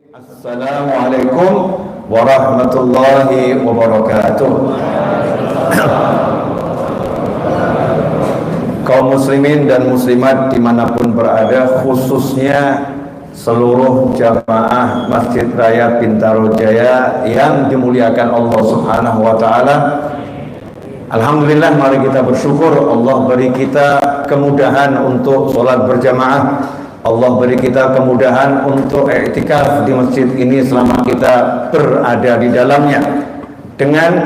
Assalamualaikum warahmatullahi wabarakatuh. Kaum muslimin dan muslimat dimanapun berada, khususnya seluruh jamaah Masjid Raya Bintaro Jaya yang dimuliakan Allah Subhanahu wa Ta'ala. Alhamdulillah, mari kita bersyukur Allah beri kita kemudahan untuk sholat berjamaah. Allah beri kita kemudahan untuk i'tikaf di masjid ini selama kita berada di dalamnya, dengan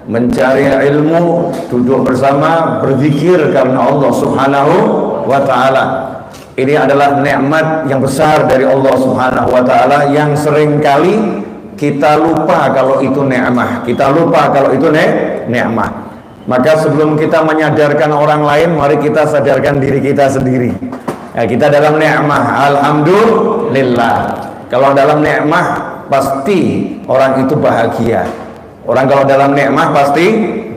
mencari ilmu, duduk bersama, berzikir karena Allah Subhanahu wa Ta'ala. Ini adalah nikmat yang besar dari Allah Subhanahu wa Ta'ala yang seringkali kita lupa kalau itu nikmat. Kita lupa kalau itu nikmat. Maka sebelum kita menyadarkan orang lain, mari kita sadarkan diri kita sendiri. Ya, kita dalam nikmat, alhamdulillah. Kalau dalam nikmat pasti orang itu bahagia. Orang kalau dalam nikmat pasti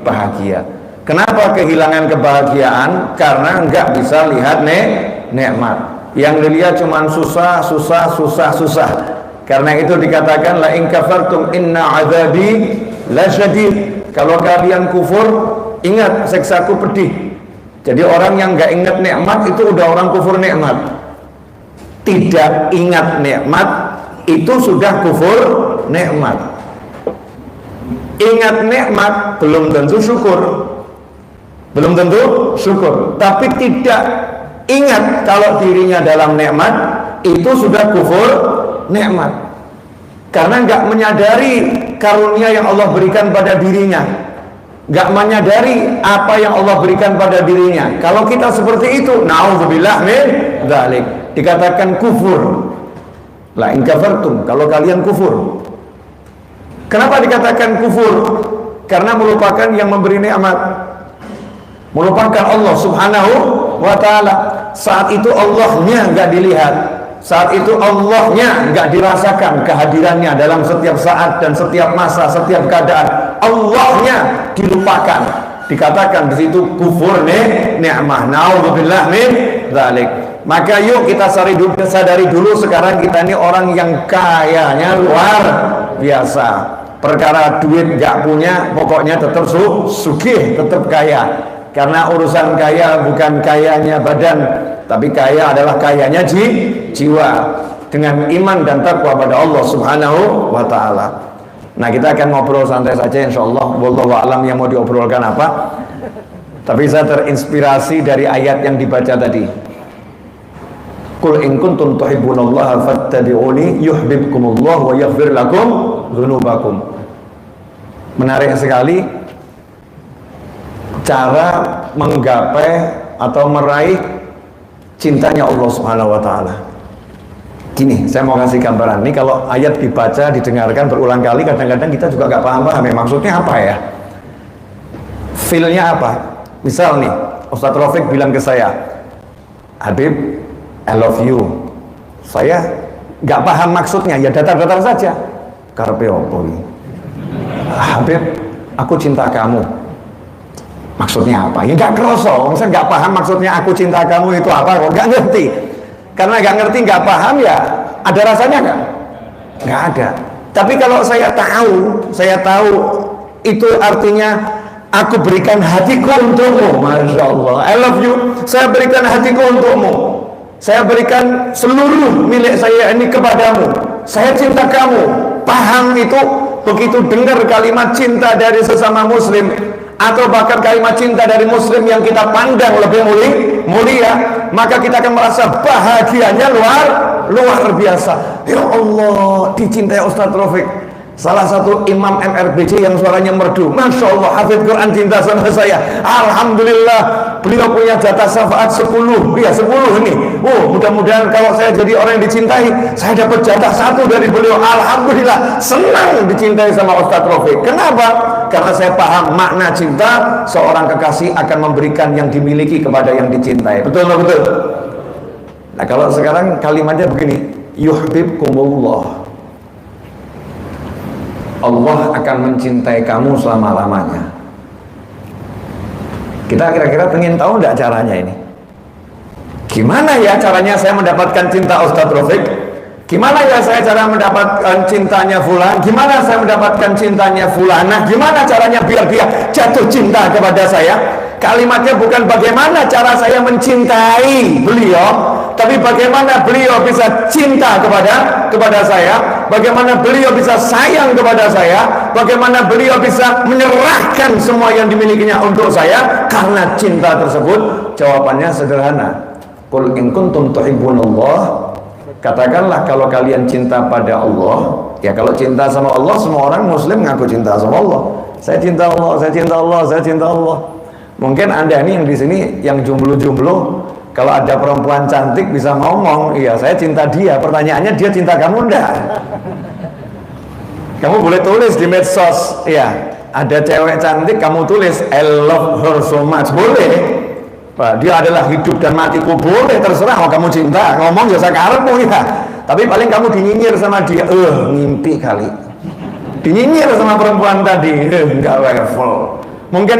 bahagia. Kenapa kehilangan kebahagiaan? Karena enggak bisa lihat nikmat. Yang dilihat cuma susah. Karena itu dikatakan la in kafartum inna azabi lasyadid. Kalau kalian kufur, ingat siksaku pedih. Jadi orang yang nggak ingat nikmat itu udah orang kufur nikmat. Tidak ingat nikmat itu sudah kufur nikmat. Ingat nikmat belum tentu syukur. Belum tentu syukur. Tapi tidak ingat kalau dirinya dalam nikmat itu sudah kufur nikmat. Karena nggak menyadari karunia yang Allah berikan pada dirinya. Gak menyadari apa yang Allah berikan pada dirinya. Kalau kita seperti itu, na'udzubillah min dzalik, dikatakan kufur. La in kafartum, kalau kalian kufur. Kenapa dikatakan kufur? Karena melupakan yang memberi nikmat, melupakan Allah Subhanahu wa Ta'ala. Saat itu Allahnya gak dilihat, saat itu Allahnya gak dirasakan kehadirannya dalam setiap saat dan setiap masa, setiap keadaan. Allahnya dilupakan. Dikatakan di situ kufur nikmah. Na'udzubillah min dzalik. Maka yuk kita sadari dulu sekarang kita ini orang yang kayanya luar biasa. Perkara duit gak punya, pokoknya tetap sugih, tetap kaya. Karena urusan kaya bukan kayanya badan, tapi kaya adalah kayanya jiwa, dengan iman dan takwa pada Allah Subhanahu wa Ta'ala. Nah, kita akan ngobrol santai saja insyaallah. Wallahu a'lam yang mau diobrolkan apa. Tapi saya terinspirasi dari ayat yang dibaca tadi. Qul in kuntum tuhibbunallaha fattabi'uni yuhibbukumullah wa yaghfir lakum dzunubakum. Menarik sekali cara menggapai atau meraih cintanya Allah Subhanahu wa Ta'ala. Gini, saya mau kasih gambaran. Ini kalau ayat dibaca, didengarkan berulang kali, kadang-kadang kita juga gak paham-paham ya, maksudnya apa ya, feel-nya apa. Misal nih, Ustadz Rafiq bilang ke saya, Habib, I love you. Saya gak paham maksudnya, ya datar-datar saja. Karpe opo ini? Habib, aku cinta kamu. Maksudnya apa? Ya gak kerosok, saya gak paham maksudnya aku cinta kamu itu apa, kok gak ngerti. Karena gak ngerti, gak paham ya, ada rasanya gak? Gak ada. Tapi kalau saya tahu itu artinya aku berikan hatiku untukmu. Masya Allah, I love you. Saya berikan hatiku untukmu. Saya berikan seluruh milik saya ini kepadamu. Saya cinta kamu. Paham itu, begitu dengar kalimat cinta dari sesama muslim, atau bahkan kalimat cinta dari muslim yang kita pandang lebih mulia, maka kita akan merasa bahagianya luar biasa. Ya Allah, dicintai Ustadz Rafiq, salah satu imam MRBC yang suaranya merdu. Masya Allah, hafidz Quran, cinta sama saya. Alhamdulillah, beliau punya jatah syafaat 10. Ya 10 ini. Oh, mudah-mudahan kalau saya jadi orang yang dicintai, saya dapat jatah 1 dari beliau. Alhamdulillah, senang dicintai sama Ustadz Rafiq. Kenapa? Karena saya paham makna cinta. Seorang kekasih akan memberikan yang dimiliki kepada yang dicintai. Betul? Nah, kalau sekarang kalimatnya begini, yuhibbukumullah, Allah akan mencintai kamu selama-lamanya. Kita kira-kira pengen tahu enggak caranya ini? Gimana ya caranya saya mendapatkan cinta Ustadz Rafiq? Gimana ya saya cara mendapatkan cintanya fulan? Gimana saya mendapatkan cintanya fulana? Gimana caranya biar dia jatuh cinta kepada saya? Kalimatnya bukan bagaimana cara saya mencintai beliau, tapi bagaimana beliau bisa cinta kepada saya, bagaimana beliau bisa sayang kepada saya, bagaimana beliau bisa menyerahkan semua yang dimilikinya untuk saya karena cinta tersebut. Jawabannya sederhana. Qul in kuntum tuhibbunallah, katakanlah kalau kalian cinta pada Allah. Ya kalau cinta sama Allah, semua orang muslim ngaku cinta sama Allah. Saya cinta Allah, saya cinta Allah, saya cinta Allah. Mungkin Anda ini yang di sini yang jomblo-jomblo, kalau ada perempuan cantik bisa ngomong, iya saya cinta dia. Pertanyaannya dia cinta kamu enggak? Kamu boleh tulis di medsos, ya ada cewek cantik, kamu tulis I love her so much, boleh. Pak, dia adalah hidup dan matiku, boleh, terserah mau kamu cinta, ngomong ya sakarepmu ya. Tapi paling kamu dinyinyir sama dia, ngimpi kali. Dinyinyir sama perempuan tadi, enggak level. Mungkin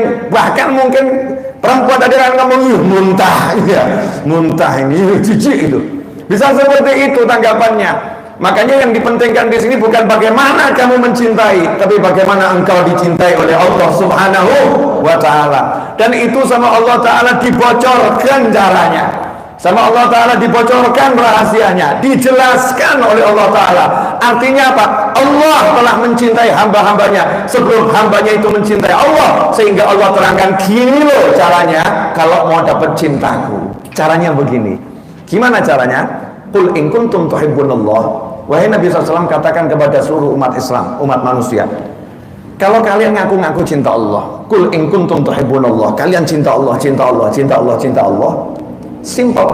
perempuan tadi akan ngomong muntah, ya, muntah ini jijik itu. Bisa seperti itu tanggapannya. Makanya yang dipentingkan di sini bukan bagaimana kamu mencintai, tapi bagaimana engkau dicintai oleh Allah Subhanahu wa Ta'ala. Dan itu sama Allah Ta'ala dibocorkan caranya, sama Allah Ta'ala dibocorkan rahasianya, dijelaskan oleh Allah Ta'ala. Artinya apa? Allah telah mencintai hamba-hambanya sebelum hambanya itu mencintai Allah, sehingga Allah terangkan gini loh caranya kalau mau dapat cintaku. Caranya begini. Gimana caranya? Qul in kuntum tuhibbunallah. Wahai Nabi SAW, katakan kepada seluruh umat Islam, umat manusia, kalau kalian ngaku-ngaku cinta Allah, qul in kuntum tuhibbunallah, kalian cinta Allah, cinta Allah, cinta Allah, cinta Allah. Simple.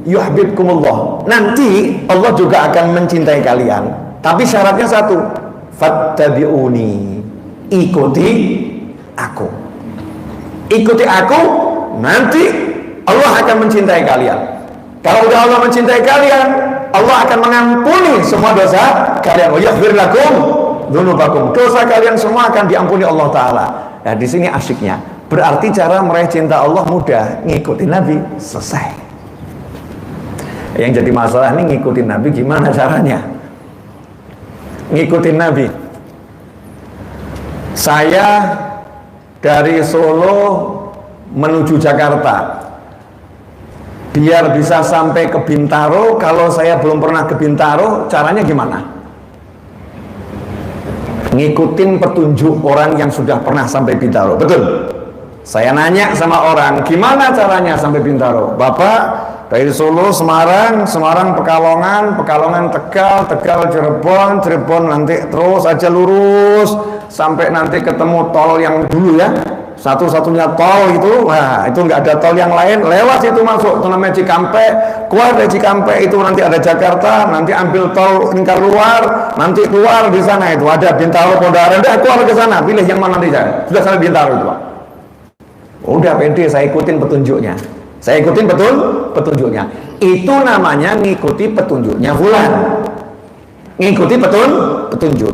Yuhibbukumullah. Nanti Allah juga akan mencintai kalian. Tapi syaratnya satu, fattabi'uni, ikuti aku. Ikuti aku, nanti Allah akan mencintai kalian. Kalau udah Allah mencintai kalian, Allah akan mengampuni semua dosa kalian. Wa yaghfir lakum dzunubakum. Dosa kalian semua akan diampuni Allah Ta'ala. Nah di sini asyiknya. Berarti cara meraih cinta Allah mudah, ngikutin Nabi, selesai. Yang jadi masalah ini ngikutin Nabi gimana caranya? Ngikutin Nabi. Saya dari Solo menuju Jakarta, biar bisa sampai ke Bintaro. Kalau saya belum pernah ke Bintaro, caranya gimana? Ngikutin petunjuk orang yang sudah pernah sampai Bintaro. Betul? Saya nanya sama orang, gimana caranya sampai Bintaro? Bapak dari Solo, Semarang, Semarang Pekalongan, Pekalongan Tegal, Tegal Cirebon, Cirebon nanti terus aja lurus sampai nanti ketemu tol yang dulu ya, satu-satunya tol itu. Wah itu nggak ada tol yang lain, lewat situ masuk, itu namanya Cikampek. Keluar dari Cikampek itu nanti ada Jakarta, nanti ambil tol lingkar luar, nanti keluar di sana itu ada Bintaro, Pondok Rendah, keluar ke sana, pilih yang mana nanti saya sudah sampai Bintaro itu Pak. Udah pede, saya ikutin petunjuknya. Saya ikutin petunjuknya. Itu namanya ngikuti petunjuknya fulan. Ngikuti petunjuk.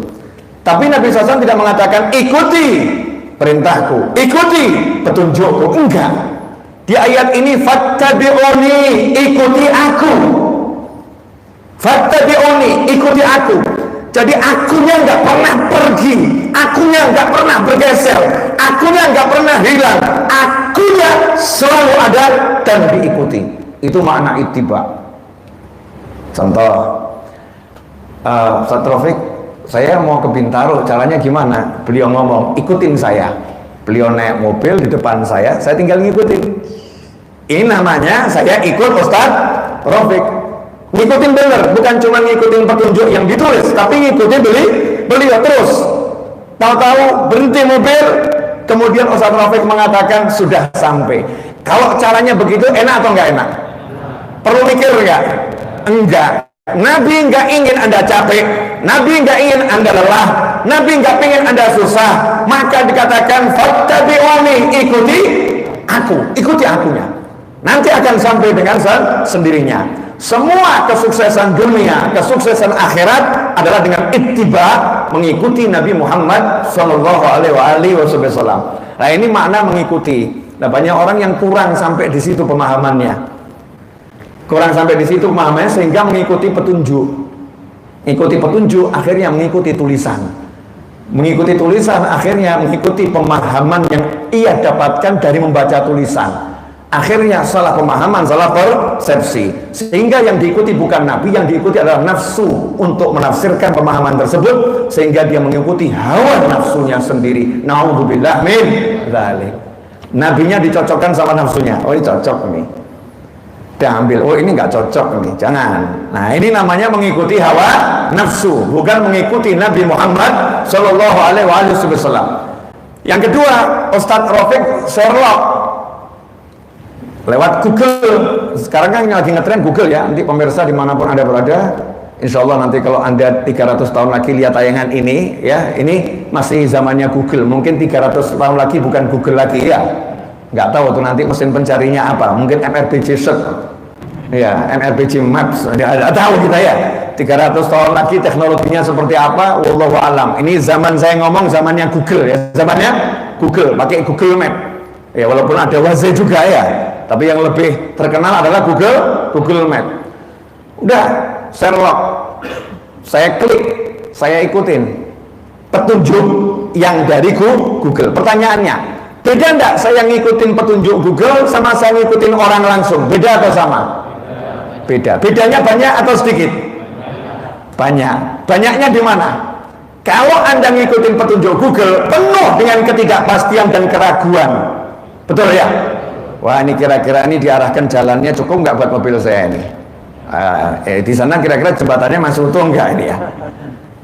Tapi Nabi SAW tidak mengatakan ikuti perintahku, ikuti petunjukku. Enggak. Di ayat ini fattabi'uni, ikuti aku. Fattabi'uni, ikuti aku. Jadi akunya nggak pernah pergi, akunya nggak pernah bergeser, akunya nggak pernah hilang, akunya selalu ada dan diikuti. Itu makna ittiba. Contoh, Ustaz Taufik, saya mau ke Bintaro, caranya gimana? Beliau ngomong, ikutin saya. Beliau naik mobil di depan saya tinggal ngikutin. Ini namanya saya ikut Ustaz Taufik. Ngikutin bener, bukan cuma ngikutin petunjuk yang ditulis, tapi ngikutin beliau terus. Tahu-tahu berhenti mobil, kemudian Ustaz Rafiq mengatakan sudah sampai. Kalau caranya begitu enak atau enggak enak? Perlu mikir enggak? Enggak. Nabi enggak ingin Anda capek, Nabi enggak ingin Anda lelah, Nabi enggak ingin Anda susah. Maka dikatakan fattabi'uni, ikuti aku, ikuti akunya. Nanti akan sampai dengan sendirinya. Semua kesuksesan dunia, kesuksesan akhirat adalah dengan ittiba, mengikuti Nabi Muhammad Sallallahu Alaihi Wasallam. Nah ini makna mengikuti. Nah banyak orang yang kurang sampai di situ pemahamannya, kurang sampai di situ pemahamannya sehingga mengikuti petunjuk. Ikuti petunjuk, akhirnya mengikuti tulisan. Mengikuti tulisan, akhirnya mengikuti pemahaman yang ia dapatkan dari membaca tulisan. Akhirnya salah pemahaman, salah persepsi. Sehingga yang diikuti bukan Nabi, yang diikuti adalah nafsu untuk menafsirkan pemahaman tersebut, sehingga dia mengikuti hawa nafsunya sendiri. Na'udzubillah min dzalik. Nabinya dicocokkan sama nafsunya. Oh, ini cocok nih. Diambil. Oh, ini nggak cocok nih. Jangan. Nah, ini namanya mengikuti hawa nafsu, bukan mengikuti Nabi Muhammad Shallallahu Alaihi Wasallam. Yang kedua, Ustadz Rafiq Sherlock lewat Google. Sekarang kan lagi ngetren Google ya. Nanti pemirsa dimanapun Anda berada, insya Allah nanti kalau Anda 300 tahun lagi lihat tayangan ini ya, ini masih zamannya Google. Mungkin 300 tahun lagi bukan Google lagi ya, nggak tahu tuh nanti mesin pencarinya apa. Mungkin MRBG Search ya, MRBG Maps, nggak tahu kita ya. 300 tahun lagi teknologinya seperti apa, wallahu alam. Ini zaman saya ngomong zamannya Google ya, zamannya Google, pakai Google Map ya, walaupun ada Waze juga ya, tapi yang lebih terkenal adalah Google Map. Udah, Sherlock, saya klik, saya ikutin petunjuk yang dari Google. Pertanyaannya, beda enggak saya ngikutin petunjuk Google sama saya ngikutin orang langsung? Beda atau sama? Beda. Bedanya banyak atau sedikit? Banyak. Banyaknya di mana? Kalau Anda ngikutin petunjuk Google, penuh dengan ketidakpastian dan keraguan. Betul ya? Wah, ini kira-kira ini diarahkan jalannya cukup nggak buat mobil saya ini? Di sana kira-kira jembatannya masih utuh nggak ini ya?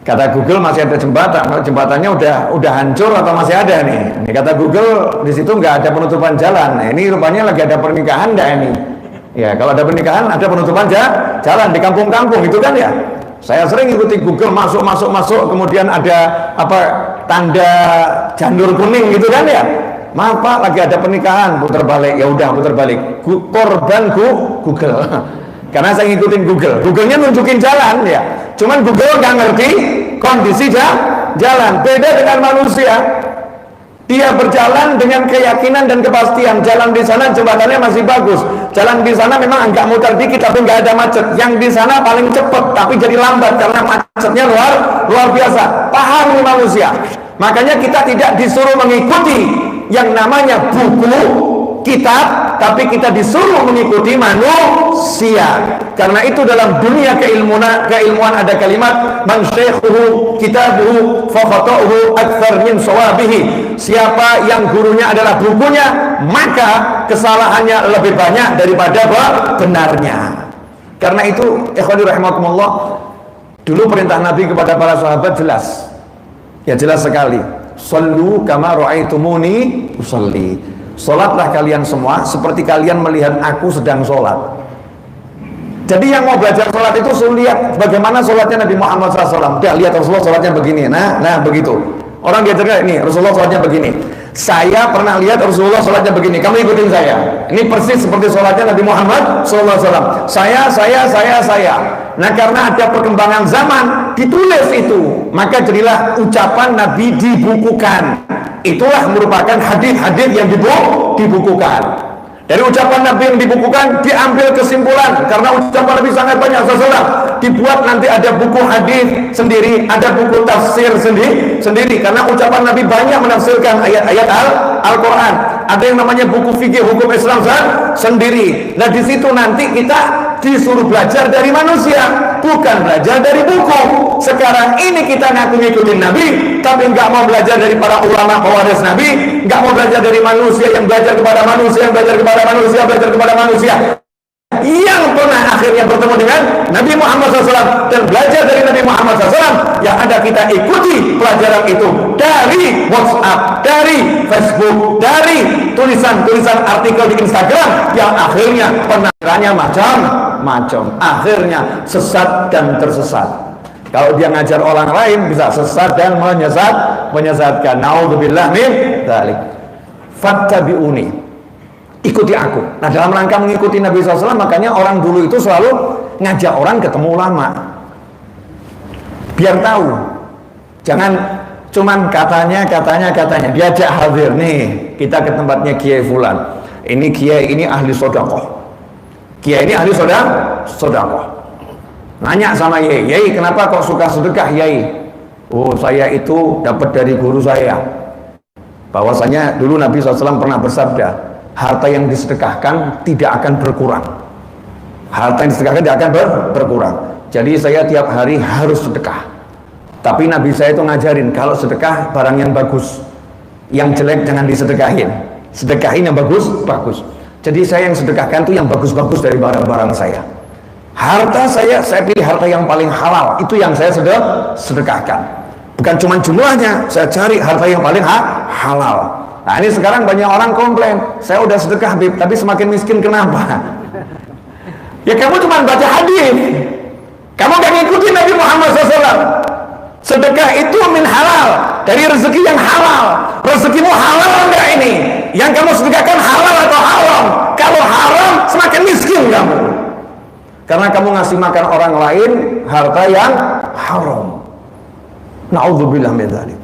Kata Google masih ada jembatan, jembatannya udah hancur atau masih ada nih? Ini kata Google di situ nggak ada penutupan jalan. Nah, ini rupanya lagi ada pernikahan nggak ini? Ya, kalau ada pernikahan ada penutupan jalan di kampung-kampung itu kan ya. Saya sering ikuti Google, masuk, kemudian ada apa tanda janur kuning gitu kan ya. Maaf Pak, lagi ada pernikahan, putar balik. Ya udah putar balik. Korbanku Google. Karena saya ngikutin Google. Google-nya nunjukin jalan ya. Cuman Google nggak ngerti kondisi jalan. Beda dengan manusia. Dia berjalan dengan keyakinan dan kepastian. Jalan di sana jembatannya masih bagus. Jalan di sana memang agak muter dikit tapi nggak ada macet. Yang di sana paling cepat tapi jadi lambat karena macetnya luar biasa. Paham nih manusia. Makanya kita tidak disuruh mengikuti yang namanya buku, kitab, tapi kita disuruh mengikuti manusia. Karena itu dalam dunia keilmuan ada kalimat man syaikhuhu kitabuhu fa khata'uhu aktsar min shawabihi. Siapa yang gurunya adalah bukunya, maka kesalahannya lebih banyak daripada benarnya. Karena itu ikhwani rahimakumullah, dulu perintah Nabi kepada para sahabat jelas. Ya jelas sekali. Sallu kama ra'aitumuni usalli. Salatlah kalian semua seperti kalian melihat aku sedang sholat. Jadi yang mau belajar sholat itu suruh lihat bagaimana sholatnya Nabi Muhammad SAW. Udah lihat Rasulullah sholatnya begini. Nah begitu. Orang diajarkan ini Rasulullah sholatnya begini. Saya pernah lihat Rasulullah sholatnya begini. Kamu ikutin saya. Ini persis seperti sholatnya Nabi Muhammad SAW. Saya. Nah karena ada perkembangan zaman ditulis itu, maka jadilah ucapan Nabi dibukukan. Itulah merupakan hadis-hadis yang dibukukan. Dari ucapan Nabi yang dibukukan diambil kesimpulan, karena ucapan Nabi sangat banyak SAW. Dibuat nanti ada buku hadis sendiri, ada buku tafsir sendiri. Karena ucapan Nabi banyak menafsirkan ayat-ayat Al-Quran. Ada yang namanya buku fikih hukum Islam sendiri. Nah di situ nanti kita disuruh belajar dari manusia, bukan belajar dari buku. Sekarang ini kita ngaku ngikutin Nabi, tapi nggak mau belajar dari para ulama pewaris Nabi, nggak mau belajar dari manusia yang belajar kepada manusia, belajar kepada manusia yang pernah akhirnya bertemu dengan Nabi Muhammad SAW dan belajar dari Nabi Muhammad SAW. Yang ada kita ikuti pelajaran itu dari WhatsApp, dari Facebook, dari tulisan-tulisan artikel di Instagram yang akhirnya penampakannya macam-macam, akhirnya sesat dan tersesat. Kalau dia ngajar orang lain bisa sesat dan menyesatkan. Naudzubillah min dzalik. Fattabi'uni, ikuti aku. Nah dalam rangka mengikuti Nabi SAW, makanya orang dulu itu selalu ngajak orang ketemu ulama, biar tahu. Jangan cuman katanya diajak hadir nih, kita ke tempatnya Kiai Fulan. Ini Kiai ini ahli sedekah. Kiai ini ahli sedekah. Nanya sama Yai, Yai kenapa kok suka sedekah Yai? Oh saya itu dapat dari guru saya, bahwasanya dulu Nabi SAW pernah bersabda, harta yang disedekahkan tidak akan berkurang. Harta yang disedekahkan tidak akan berkurang. Jadi saya tiap hari harus sedekah. Tapi Nabi saya itu ngajarin, kalau sedekah barang yang bagus, yang jelek jangan disedekahin. Sedekahin yang bagus. Jadi saya yang sedekahkan itu yang bagus-bagus dari barang-barang saya. Harta saya pilih harta yang paling halal, itu yang saya sedekahkan. Bukan cuma jumlahnya, saya cari harta yang paling halal. Nah ini sekarang banyak orang komplain, saya udah sedekah Bib, tapi semakin miskin kenapa? Ya kamu cuma baca hadis, kamu gak ngikutin Nabi Muhammad SAW. Sedekah itu min halal, dari rezeki yang halal. Rezekimu halal enggak ini? Yang kamu sedekahkan halal atau haram? Kalau haram, semakin miskin kamu. Karena kamu ngasih makan orang lain harta yang haram. Na'udzubillah min dzalik.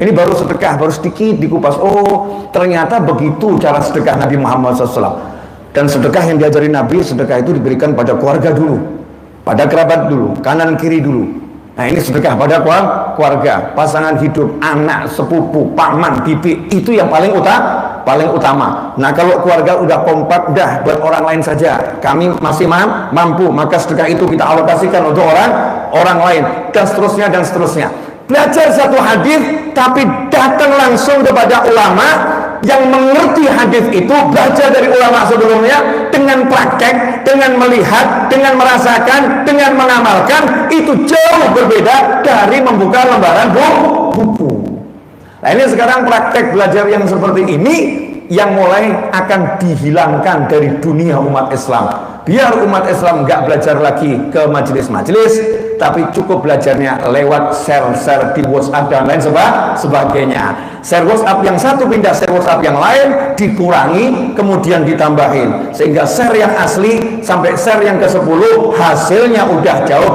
Ini baru sedekah, baru sedikit dikupas. Oh, ternyata begitu cara sedekah Nabi Muhammad SAW. Dan sedekah yang diajari Nabi, sedekah itu diberikan pada keluarga dulu, pada kerabat dulu, kanan kiri dulu. Nah ini sedekah pada keluarga, pasangan hidup, anak, sepupu, paman, bibi, itu yang paling utama. Nah kalau keluarga udah kompak, udah buat orang lain saja, kami masih mampu, maka sedekah itu kita alokasikan untuk orang lain, dan seterusnya. Belajar satu hadis, tapi datang langsung kepada ulama yang mengerti hadis itu, belajar dari ulama sebelumnya, dengan praktek, dengan melihat, dengan merasakan, dengan mengamalkan, itu jauh berbeda dari membuka lembaran buku. Nah ini sekarang praktek belajar yang seperti ini yang mulai akan dihilangkan dari dunia umat Islam. Biar umat Islam nggak belajar lagi ke majelis-majelis, tapi cukup belajarnya lewat share di WhatsApp dan lain sebagainya. Share WhatsApp yang satu pindah share WhatsApp yang lain, dikurangi kemudian ditambahin, sehingga share yang asli sampai share yang ke-10 hasilnya udah jauh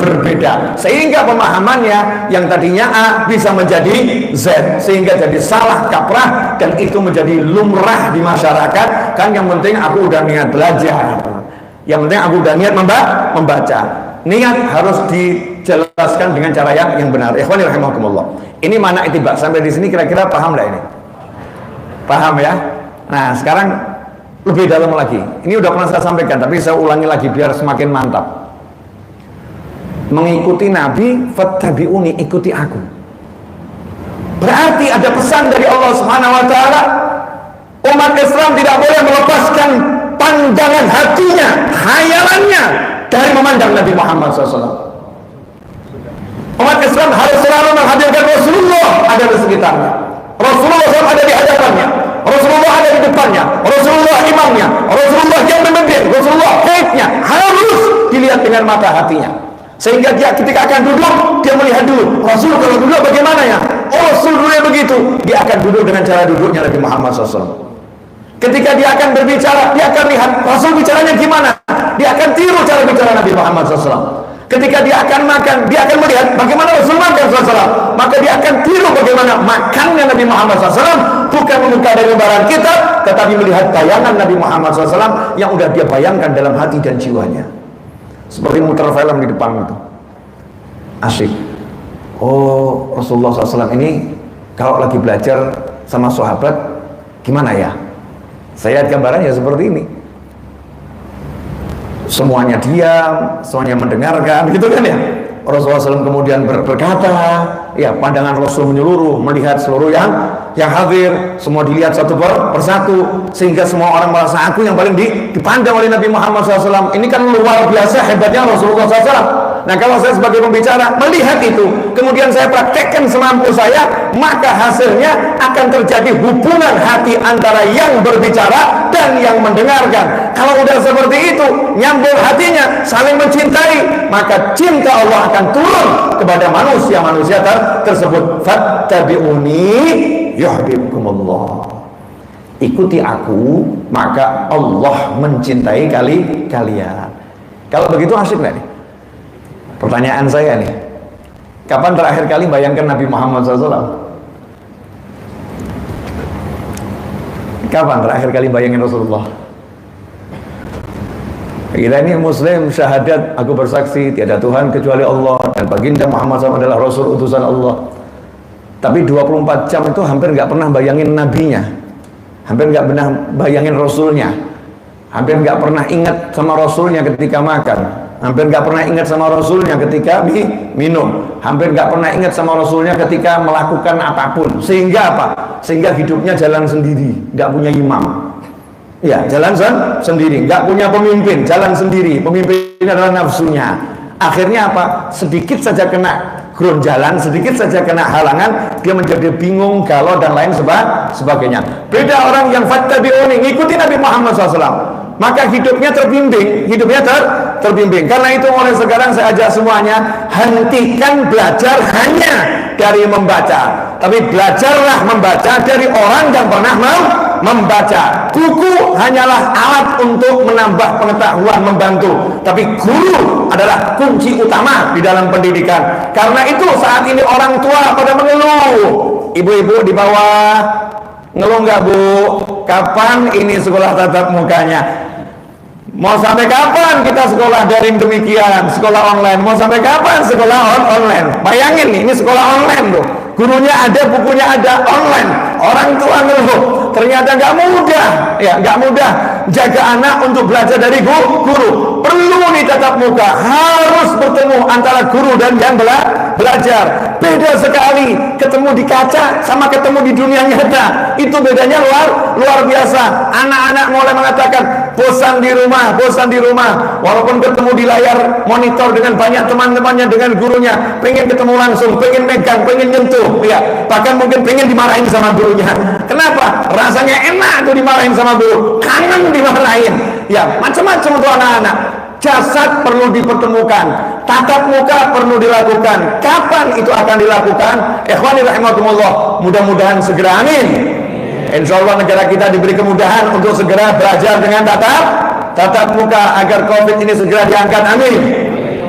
berbeda, sehingga pemahamannya yang tadinya A bisa menjadi Z, sehingga jadi salah kaprah, dan itu menjadi lumrah di masyarakat. Kan yang penting aku udah niat belajar, yang penting aku udah niat membaca. Niat harus dijelaskan dengan cara yang benar. Ikhwani rahimakumullah. Ini mana itibak, sampai di sini kira-kira paham nggak ini? Paham ya? Nah sekarang lebih dalam lagi. Ini udah pernah saya sampaikan, tapi saya ulangi lagi biar semakin mantap. Mengikuti Nabi, fattabi'uni, ikuti aku. Berarti ada pesan dari Allah Subhanahu wa taala. Umat Islam tidak boleh melepaskan pandangan hatinya, khayalannya dari memandang Nabi Muhammad SAW. Umat Islam harus selalu menghadirkan Rasulullah ada di sekitarnya. Rasulullah SAW ada di hadapannya, Rasulullah ada di depannya, Rasulullah imamnya, Rasulullah yang memimpin, Rasulullah haidnya, harus dilihat dengan mata hatinya. Sehingga dia ketika akan duduk, dia melihat dulu Rasul kalau duduk bagaimana ya. Oh, Rasul dulu begitu, dia akan duduk dengan cara duduknya Nabi Muhammad SAW. Ketika dia akan berbicara, dia akan lihat Rasul bicaranya gimana, dia akan tiru cara bicara Nabi Muhammad SAW. Ketika dia akan makan, dia akan melihat bagaimana Rasul makan SAW, maka dia akan tiru bagaimana makannya Nabi Muhammad SAW. Bukan membuka dari lembaran kitab, tetapi melihat bayangan Nabi Muhammad SAW yang udah dia bayangkan dalam hati dan jiwanya. Seperti muter film di depan itu, asyik. Oh, Rasulullah SAW ini kalau lagi belajar sama sahabat gimana ya? Saya gambarannya seperti ini. Semuanya diam, semuanya mendengarkan, gitu kan ya. Rasulullah SAW kemudian berkata, ya pandangan Rasul menyeluruh, melihat seluruh yang hadir, semua dilihat satu persatu, sehingga semua orang merasa aku yang paling dipandang oleh Nabi Muhammad SAW. Ini kan luar biasa hebatnya Rasulullah SAW. Nah kalau saya sebagai pembicara melihat itu, kemudian saya praktekkan semampu saya, maka hasilnya akan terjadi hubungan hati antara yang berbicara dan yang mendengarkan. Kalau udah seperti itu, nyambung hatinya, saling mencintai, maka cinta Allah akan turun kepada manusia-manusia tersebut. Fattabi'uni yuhibbukumullah. Ikuti aku, maka Allah mencintai kalian. Kalau begitu asik nggak nih? Pertanyaan saya nih, kapan terakhir kali bayangkan Nabi Muhammad SAW? Kapan terakhir kali bayangin Rasulullah? Kita ini muslim, syahadat, aku bersaksi tiada Tuhan kecuali Allah dan baginda Muhammad SAW adalah Rasul utusan Allah. Tapi 24 jam itu hampir nggak pernah bayangin nabinya, hampir nggak pernah bayangin Rasulnya, hampir nggak pernah ingat sama Rasulnya ketika makan, hampir nggak pernah ingat sama Rasulnya ketika minum, hampir nggak pernah ingat sama Rasulnya ketika melakukan apapun. Sehingga apa? Sehingga hidupnya jalan sendiri, nggak punya imam. Ya, jalan sendiri, nggak punya pemimpin, jalan sendiri. Pemimpin adalah nafsunya. Akhirnya apa? Sedikit saja kena ground jalan, sedikit saja kena halangan, dia menjadi bingung, galau dan lain sebagainya. Beda orang yang fattabi'uni, ngikuti Nabi Muhammad SAW, maka hidupnya terbimbing, terbimbing. Karena itu mulai sekarang saya ajak semuanya, hentikan belajar hanya dari membaca, tapi belajarlah membaca dari orang yang pernah membaca. Buku hanyalah alat untuk menambah pengetahuan, membantu, tapi guru adalah kunci utama di dalam pendidikan. Karena itu saat ini orang tua pada mengeluh, ibu-ibu di bawah ngeluh nggak bu? Kapan ini sekolah tatap mukanya? Mau sampai kapan kita sekolah daring demikian, sekolah online? Mau sampai kapan sekolah online? Bayangin nih, ini sekolah online tuh, gurunya ada, bukunya ada, online. Orang tua ngeluh, ternyata nggak mudah, ya nggak mudah jaga anak untuk belajar dari guru. Perlu nih tatap muka, harus bertemu antara guru dan yang belajar. Beda sekali ketemu di kaca sama ketemu di dunia nyata. Itu bedanya luar biasa. Anak-anak mulai mengatakan bosan di rumah, walaupun ketemu di layar monitor dengan banyak teman-temannya, dengan gurunya, pengen ketemu langsung, pengen megang, pengen nyentuh, ya, bahkan mungkin pengen dimarahin sama gurunya. Kenapa? Rasanya enak tuh dimarahin sama guru, kangen dimarahin, ya, macam-macam untuk anak-anak. Jasad perlu dipertemukan, tatap muka perlu dilakukan. Kapan itu akan dilakukan? Ikhwani rahimakumullah, mudah-mudahan segera, amin. Insya Allah negara kita diberi kemudahan untuk segera belajar dengan tatap muka agar COVID ini segera diangkat, amin.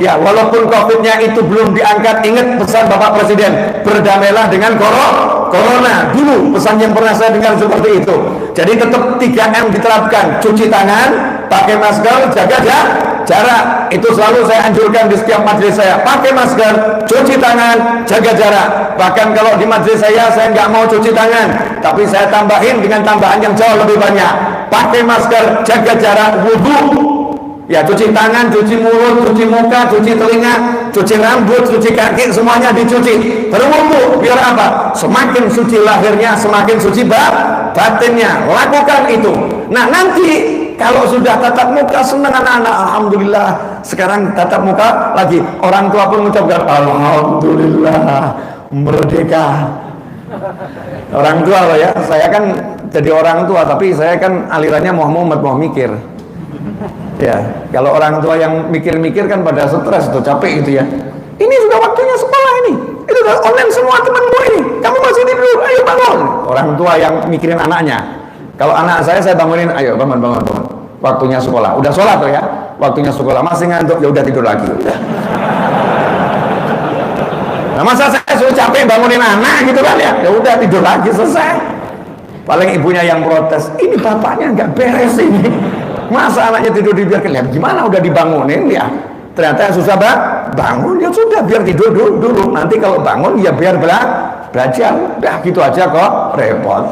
Ya, walaupun COVID-nya itu belum diangkat, ingat pesan Bapak Presiden, berdamailah dengan corona. Dulu pesan yang pernah saya dengar seperti itu. Jadi tetap 3M diterapkan, cuci tangan, pakai masker, jaga jarak. Itu selalu saya anjurkan di setiap majelis saya, pakai masker, cuci tangan, jaga jarak. Bahkan kalau di majelis saya nggak mau cuci tangan, tapi saya tambahin dengan tambahan yang jauh lebih banyak, pakai masker, jaga jarak, wudhu, ya, cuci tangan, cuci mulut, cuci muka, cuci telinga, cuci rambut, cuci kaki, semuanya dicuci. Berwudu, biar apa? Semakin suci lahirnya, semakin suci batinnya. Lakukan itu. Nah, nanti kalau sudah tatap muka, senang anak-anak, alhamdulillah. Sekarang tatap muka lagi, orang tua pun mengucapkan alhamdulillah, merdeka. Orang tua loh ya, saya kan jadi orang tua, tapi saya kan alirannya Muhammad mau mikir. Ya, kalau orang tua yang mikir-mikir kan pada stres tuh, capek gitu ya. Ini sudah waktunya sekolah ini. Itu udah online semua temanmu ini. Kamu masih tidur, ayo bangun. Orang tua yang mikirin anaknya. Kalau anak saya bangunin, ayo bangun. Waktunya sekolah. Udah sholat tuh ya. Waktunya sekolah, masih ngantuk, ya udah tidur lagi. Udah. Nah, masa saya suruh capek bangunin anak gitu kan ya? Ya udah tidur lagi, selesai. Paling ibunya yang protes, ini bapaknya nggak beres ini. Masa anaknya tidur dibiarkan, ya gimana udah dibangunin ya, ternyata susah bangun, ya sudah biar tidur dulu, nanti kalau bangun ya biar belajar, ya gitu aja kok repot.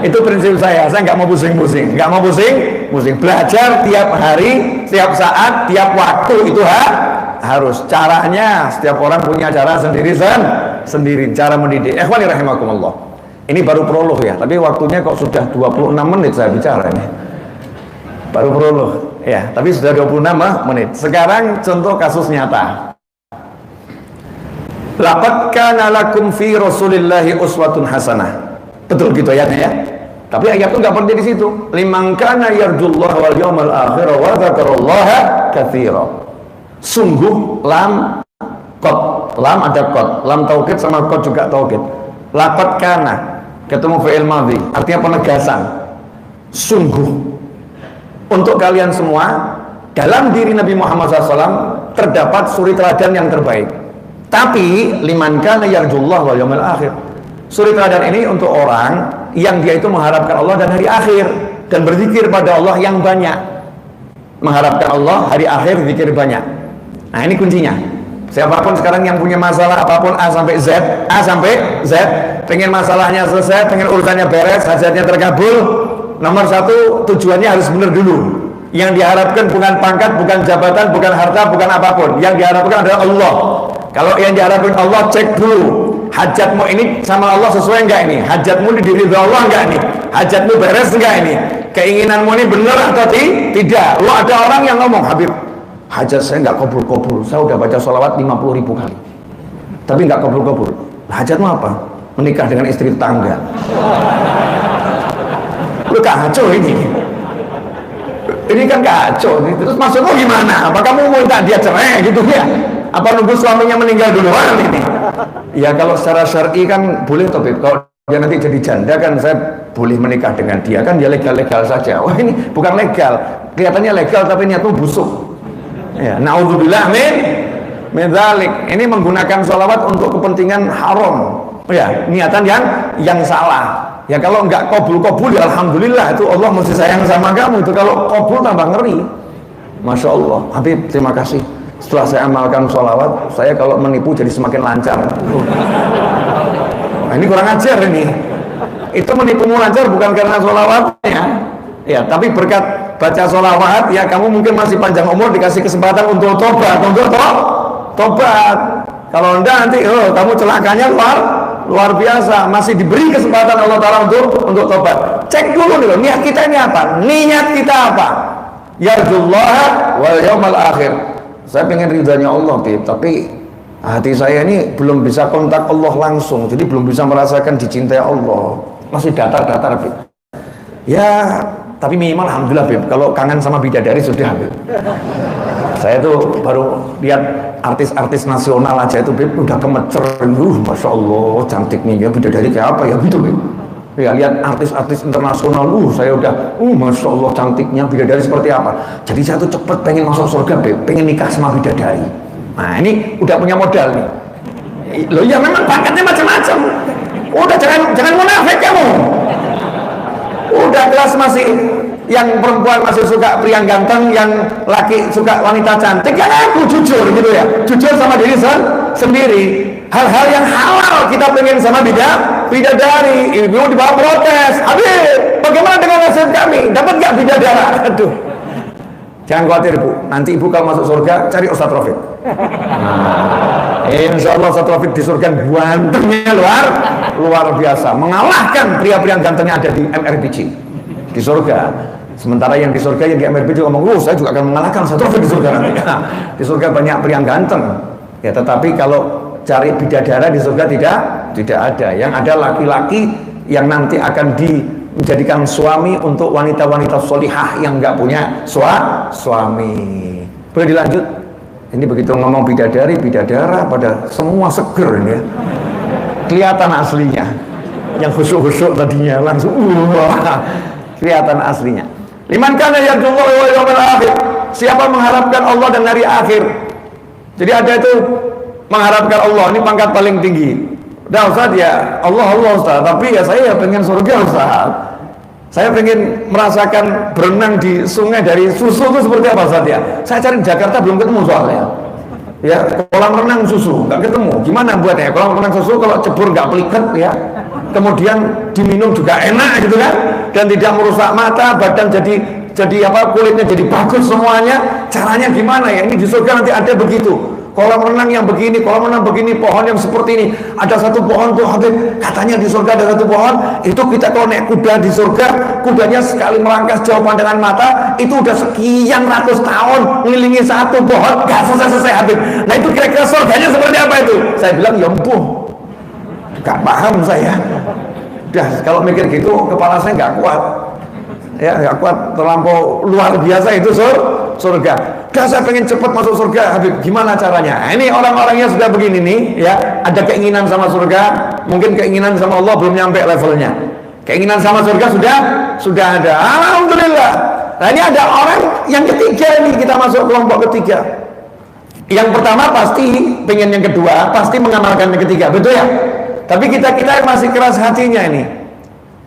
Itu prinsip saya nggak mau pusing-pusing, belajar tiap hari, tiap saat, tiap waktu, itu harus. Caranya setiap orang punya cara sendiri cara mendidik. Ikhwani rahimakumullah, ini baru prolog ya, tapi waktunya kok sudah 26 menit saya bicara ini. Baru prolog ya, tapi sudah 26 menit. Sekarang contoh kasus nyata. Laqad kana lakum fi Rasulillahi uswatun hasanah. Betul gitu ayatnya ya. Tapi ayat itu enggak berhenti di situ. Liman kana yarjullaha wal yawmal akhir wa dzakarallaha katsira. Sungguh lam ada qad, lam taukid sama qad juga taukid. Laqad kana ketemu fi'il madhi, artinya penegasan. Sungguh untuk kalian semua, dalam diri Nabi Muhammad SAW terdapat suri teladan yang terbaik. Tapi liman kana yarjullah wal yaumil akhir. Suri teladan ini untuk orang yang dia itu mengharapkan Allah dan hari akhir dan berzikir pada Allah yang banyak. mengharapkan Allah, hari akhir, zikir banyak. Nah ini kuncinya. Siapapun sekarang yang punya masalah apapun A sampai Z, pengen masalahnya selesai, pengen urusannya beres, hajatnya terkabul, nomor satu tujuannya harus benar dulu. Yang diharapkan bukan pangkat, bukan jabatan, bukan harta, bukan apapun. Yang diharapkan adalah Allah. Kalau yang diharapkan Allah, cek dulu hajatmu ini sama Allah sesuai enggak ini? Hajatmu diridhoi Allah enggak ini? Hajatmu beres enggak ini? Keinginanmu ini benar atau tidak? Lo ada orang yang ngomong, Habib, hajat saya enggak kabul-kabul. Saya udah baca sholawat 50.000 kali, tapi enggak kabul-kabul. Hajatmu apa? Menikah dengan istri tetangga. Lu kacau ini. Ini kan kacau. Terus maksudmu gimana? Apa kamu minta dia cerai gitu ya? Apa nunggu suaminya meninggal duluan ini? Ya kalau secara syar'i kan boleh toh, kalau dia nanti jadi janda kan saya boleh menikah dengan dia, kan dia legal-legal saja. Wah ini bukan legal, kelihatannya legal tapi niatmu busuk. Ya, naudzubillah min dzalik. Ini menggunakan sholawat untuk kepentingan haram. Ya, niatan yang salah. Ya kalau enggak kabul-kabul ya alhamdulillah, itu Allah mesti sayang sama kamu. Itu kalau kabul tambah ngeri. Masya Allah, Habib terima kasih. Setelah saya amalkan sholawat, saya kalau menipu jadi semakin lancar. Nah, ini kurang ajar ini. Itu menipumu lancar bukan karena sholawatnya, ya, tapi berkat baca sholawat, ya kamu mungkin masih panjang umur, dikasih kesempatan untuk tobat, tobat. Kalau enggak nanti, kamu celakanya luar biasa. Masih diberi kesempatan Allah Ta'ala untuk tobat. Cek dulu nih, niat kita ini apa? Niat kita apa? Yarjullaha wal yawmal akhir. Saya pengen ridhanya Allah, tapi hati saya ini belum bisa kontak Allah langsung, jadi belum bisa merasakan dicintai Allah, masih datar-datar, Bib. Ya, tapi minimal alhamdulillah, Bib, kalau kangen sama bidadari sudah, Bib. Saya tuh baru lihat artis-artis nasional aja itu, Bib, udah kemecer. Masya Allah, cantik nih ya, bidadari kayak apa ya gitu, Bib. Ya, lihat artis-artis internasional, saya udah, Masya Allah cantiknya, bidadari seperti apa. Jadi saya tuh cepet pengen masuk surga, Beb, pengen nikah sama bidadari. Nah ini udah punya modal nih. Loh ya memang pangkatnya macam-macam. Udah jangan munafik kamu. Udah kelas masih, yang perempuan masih suka pria ganteng, yang laki suka wanita cantik, ya aku jujur gitu ya, jujur sama diri sendiri. Hal-hal yang halal kita pengen sama bidadari. Ibu dibawa protes, Habib bagaimana dengan nasib kami, dapat gak bidadara? Aduh, jangan khawatir Bu, nanti ibu kalau masuk surga cari Ustaz Rafiq. Insya Allah Ustaz Rafiq di surga gantengnya luar biasa, mengalahkan pria-pria gantengnya ada di MRPC di surga. Sementara yang di surga, yang di MRPC ngomong, saya juga akan mengalahkan Ustaz Rafiq di surga nanti. Di surga banyak pria ganteng ya, tetapi kalau cari bidadara di surga tidak ada. Yang ada laki-laki yang nanti akan menjadikan suami untuk wanita-wanita solihah yang nggak punya suami. Boleh dilanjut? Ini begitu ngomong bidadari, bidadara pada semua seger ini ya. Kelihatan aslinya. Yang khusyuk-khusyuk tadinya langsung kelihatan aslinya. Liman kana yarjullaha wal yawmal akhir. Siapa mengharapkan Allah dan hari akhir. Jadi ada itu mengharapkan Allah, ini pangkat paling tinggi. Dah Ustaz ya, Allah Ustaz, tapi ya saya pengen surga Ustaz. Saya pengen merasakan berenang di sungai dari susu itu seperti apa Ustaz ya? Saya cari di Jakarta belum ketemu soalnya. Ya, kolam renang susu nggak ketemu. Gimana buatnya? Kolam renang susu kalau cebur nggak pelikat ya. Kemudian diminum juga enak gitu kan? Dan tidak merusak mata, badan jadi apa, kulitnya jadi bagus semuanya. Caranya gimana ya? Ini di surga nanti ada begitu. Kolam renang yang begini, kolam renang begini, pohon yang seperti ini. Ada satu pohon tuh, Habib, katanya di surga ada satu pohon. Itu kita kalau naik kuda di surga, kudanya sekali melangkah jauh pandangan mata, itu udah sekian ratus tahun ngelilingi satu pohon, gak selesai-selesai, Habib. Nah itu kira-kira surganya seperti apa itu? Saya bilang, ya empuh, gak paham saya. Udah, kalau mikir gitu, kepala saya gak kuat. Ya, gak kuat, terlampau luar biasa itu surga. Dah saya pengen cepat masuk surga, Habib. Gimana caranya? Ini orang-orangnya sudah begini nih, ya. Ada keinginan sama surga, mungkin keinginan sama Allah belum nyampe levelnya. Keinginan sama surga sudah ada. Alhamdulillah. Nah ini ada orang yang ketiga nih, kita masuk kelompok ketiga. Yang pertama pasti pengen yang kedua, pasti mengamalkan yang ketiga, betul ya? Tapi kita masih keras hatinya ini.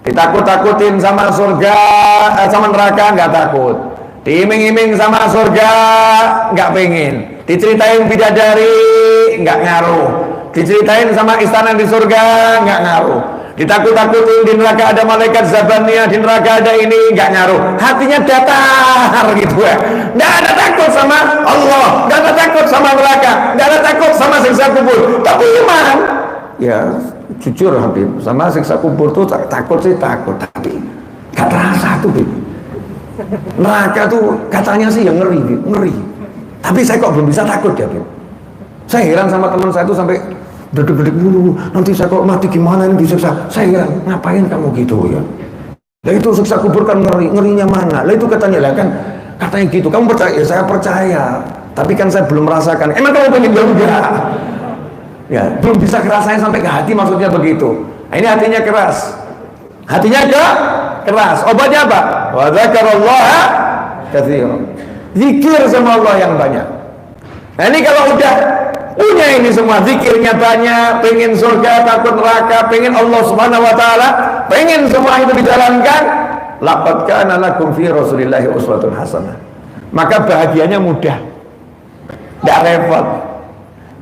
Ditakut-takutin sama surga, sama neraka nggak takut. Diiming-iming sama surga, nggak pengen. Diceritain bidadari, nggak ngaruh. Diceritain sama istana di surga, nggak ngaruh. Ditakut-takutin di neraka ada malaikat Zabania, di neraka ada ini, nggak ngaruh. Hatinya datar gitu ya. Nggak ada takut sama Allah, nggak ada takut sama neraka, nggak ada takut sama siksa kubur. Tapi iman, ya jujur Habib, sama siksa kubur tuh takut sih takut, tapi nggak terasa tuh Habib. Neraka tuh katanya sih yang ngeri, ngeri. Tapi saya kok belum bisa takut ya, Bib. Saya heran sama teman saya itu sampai dedek-dedek dulu. Nanti saya kok mati gimana ini disiksa? Saya heran, ngapain kamu gitu ya? Lah itu siksa kubur kan ngeri, ngerinya mana? Lah itu katanya lah kan, katanya gitu. Kamu percaya? Ya, saya percaya. Tapi kan saya belum merasakan. Emang kamu pengen bilang enggak? Ya, belum bisa ngerasain sampai ke hati maksudnya begitu. Nah, ini hatinya keras. Hatinya keras. Obatnya apa? Wa dzakarallaha katsiran. Zikir sama Allah yang banyak. Nah, ini kalau udah punya ini semua, zikirnya banyak, pengen surga, takut neraka, pengen Allah Subhanahu wa taala, pengen semua itu dijalankan, laqad kana lakum fi Rasulillahi uswatun hasanah. Maka bahagianya mudah. Enggak repot.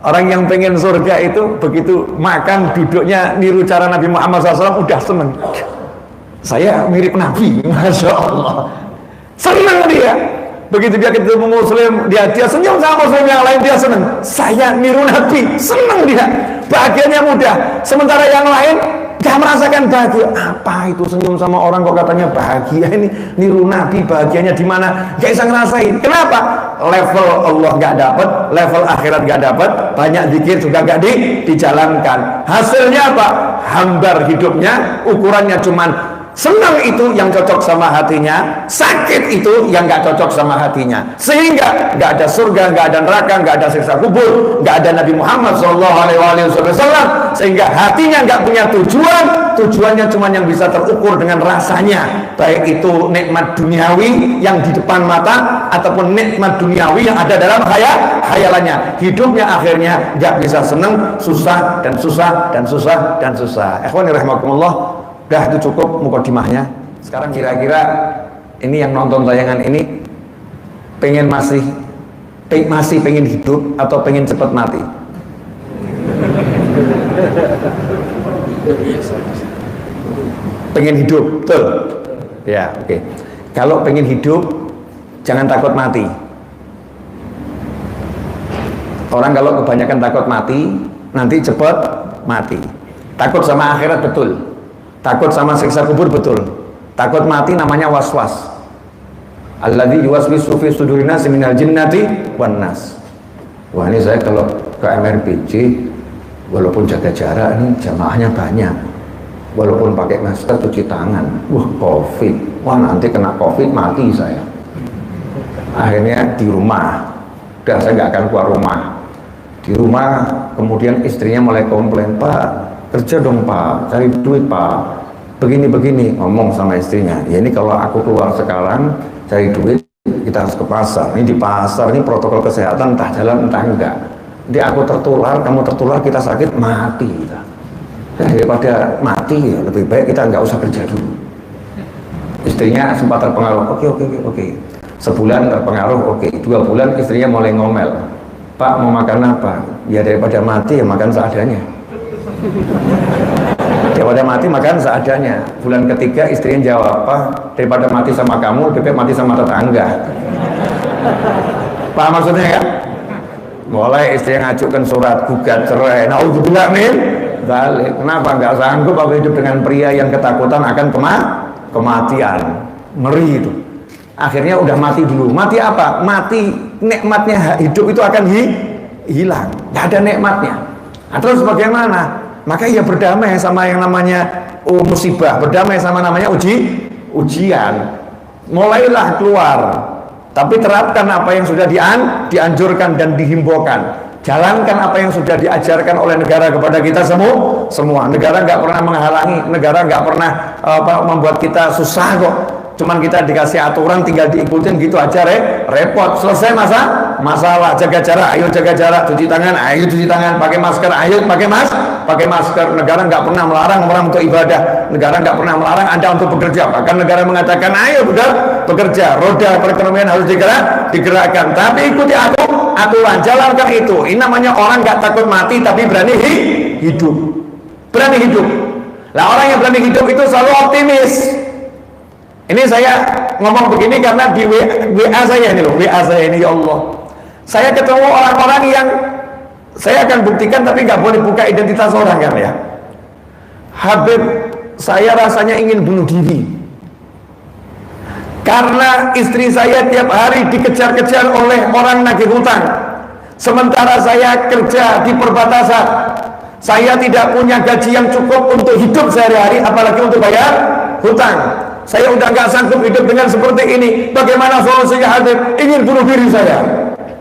Orang yang pengen surga itu begitu makan duduknya niru cara Nabi Muhammad SAW udah seneng. Saya mirip Nabi, Masya Allah. Senang dia. Begitu dia ketemu Muslim, dia senyum sama Muslim yang lain, dia senang. Saya niru Nabi, senang dia. Bahagianya mudah. Sementara yang lain gak merasakan bahagia. Apa itu senyum sama orang kok katanya bahagia? Ini niru Nabi, bahagianya di mana? Gak bisa ngerasain. Kenapa? Level Allah gak dapat, level akhirat gak dapat, banyak zikir juga gak dijalankan. Hasilnya apa? Hambar hidupnya, ukurannya cuman senang itu yang cocok sama hatinya, sakit itu yang gak cocok sama hatinya, sehingga gak ada surga, gak ada neraka, gak ada siksa kubur, gak ada Nabi Muhammad SAW, sehingga hatinya gak punya tujuan. Tujuannya cuma yang bisa terukur dengan rasanya, baik itu nikmat duniawi yang di depan mata ataupun nikmat duniawi yang ada dalam khayalannya. Hidupnya akhirnya gak bisa senang, susah dan susah dan susah dan susah. Ikhwani rahimakumullah. Udah itu cukup mukadimahnya. Sekarang kira-kira ini yang nonton tayangan ini masih pengen hidup atau pengen cepat mati? Pengen hidup, betul? Ya, oke. Kalau pengen hidup, jangan takut mati. Orang kalau kebanyakan takut mati, nanti cepat mati. Takut sama akhirat, betul. Takut sama siksa kubur, betul. Takut mati namanya was-was. Alladzi yuwaswisu fi sudurin nasi minal jinnati wan nas. Wah, ini saya kalau ke MRPJ walaupun jaga jarak ini jamaahnya banyak. Walaupun pakai masker, cuci tangan. Wah, Covid. Wah, nanti kena Covid mati saya. Akhirnya di rumah. Udah saya nggak akan keluar rumah. Di rumah kemudian istrinya mulai komplain, "Pak, kerja dong Pak, cari duit Pak, begini-begini." Ngomong sama istrinya, ya ini kalau aku keluar sekarang cari duit, kita harus ke pasar. Ini di pasar, ini protokol kesehatan entah jalan entah enggak. Nanti aku tertular, kamu tertular, kita sakit, mati kita. Ya, daripada mati ya lebih baik kita nggak usah kerja dulu. Istrinya sempat terpengaruh, oke. Sebulan terpengaruh, oke. 2 bulan istrinya mulai ngomel, "Pak, mau makan apa?" Ya daripada mati ya makan seadanya. Daripada mati makan seadanya. Bulan ketiga istrinya jawab, "Pak, daripada mati sama kamu lebih baik mati sama tetangga." Paham maksudnya kan? Mulai istrinya ngajukan surat gugat cerai. Naudzubillah min dzalik. Kenapa nggak sanggup aku hidup dengan pria yang ketakutan akan kematian? Ngeri itu. Akhirnya udah mati dulu. Mati apa? Mati nikmatnya hidup itu akan hilang. Nggak ada nikmatnya. Nah, terus bagaimana? Maka ya berdamai sama yang namanya musibah, berdamai sama namanya ujian. Mulailah keluar, tapi terapkan apa yang sudah dianjurkan dan dihimbaukan. Jalankan apa yang sudah diajarkan oleh negara kepada kita semua. Negara nggak pernah menghalangi, negara nggak pernah membuat kita susah kok. Cuman kita dikasih aturan tinggal diikutin gitu aja, repot. Selesai masalah, jaga jarak, ayo jaga jarak, cuci tangan, ayo cuci tangan, pakai masker, ayo pakai masker. Negara nggak pernah melarang orang untuk ibadah, negara nggak pernah melarang Anda untuk bekerja, bahkan negara mengatakan ayo bekerja, roda perekonomian harus digerakkan, tapi ikuti aturan, jalankan itu. Ini namanya orang nggak takut mati tapi berani hidup. Lah orang yang berani hidup itu selalu optimis. Ini saya ngomong begini karena di WA saya ini loh, WA saya ini, ya Allah, saya ketemu orang-orang yang saya akan buktikan, tapi nggak boleh buka identitas orang kan ya. Habib, saya rasanya ingin bunuh diri karena istri saya tiap hari dikejar-kejar oleh orang nagih hutang, sementara saya kerja di perbatasan. Saya tidak punya gaji yang cukup untuk hidup sehari-hari, apalagi untuk bayar hutang. Saya udah nggak sanggup hidup dengan seperti ini. Bagaimana solusinya Habib? Ingin bunuh diri saya.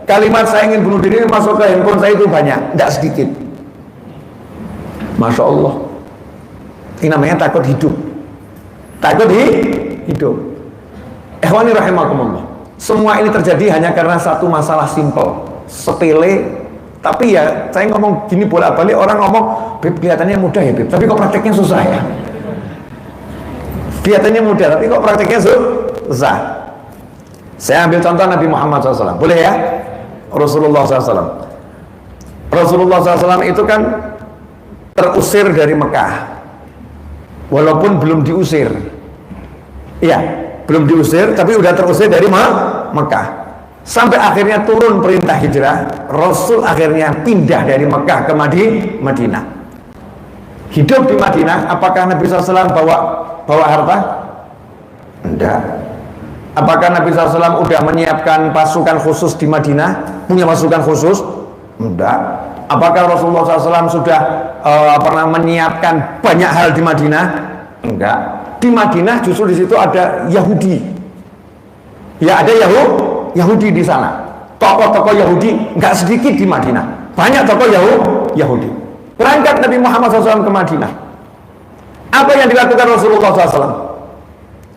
Kalimat saya ingin bunuh diri masuk ke handphone saya itu banyak, tidak sedikit. Masya Allah. Ini namanya takut hidup. Hidup. Ikhwani rahimakumullah. Semua ini terjadi hanya karena satu masalah simpel, sepele. Tapi ya, saya ngomong gini bolak-balik, orang ngomong, Beb, kelihatannya mudah ya Beb, tapi kok prakteknya susah ya. Kelihatannya mudah, tapi kok prakteknya susah. Saya ambil contoh Nabi Muhammad SAW, boleh ya? Rasulullah SAW. Rasulullah SAW itu kan terusir dari Mekah, walaupun belum diusir. Iya, belum diusir, tapi udah terusir dari Mekah. Sampai akhirnya turun perintah hijrah, Rasul akhirnya pindah dari Mekah ke Madinah. Hidup di Madinah. Apakah Nabi SAW bawa harta? Enggak. Apakah Nabi SAW udah menyiapkan pasukan khusus di Madinah? Punya pasukan khusus? Enggak. Apakah Rasulullah SAW sudah pernah menyiapkan banyak hal di Madinah? Enggak. Di Madinah justru di situ ada Yahudi. Ya, ada Yahudi di sana. Tokoh-tokoh Yahudi enggak sedikit di Madinah. Banyak tokoh Yahudi. Berangkat Nabi Muhammad SAW ke Madinah. Apa yang dilakukan Rasulullah SAW?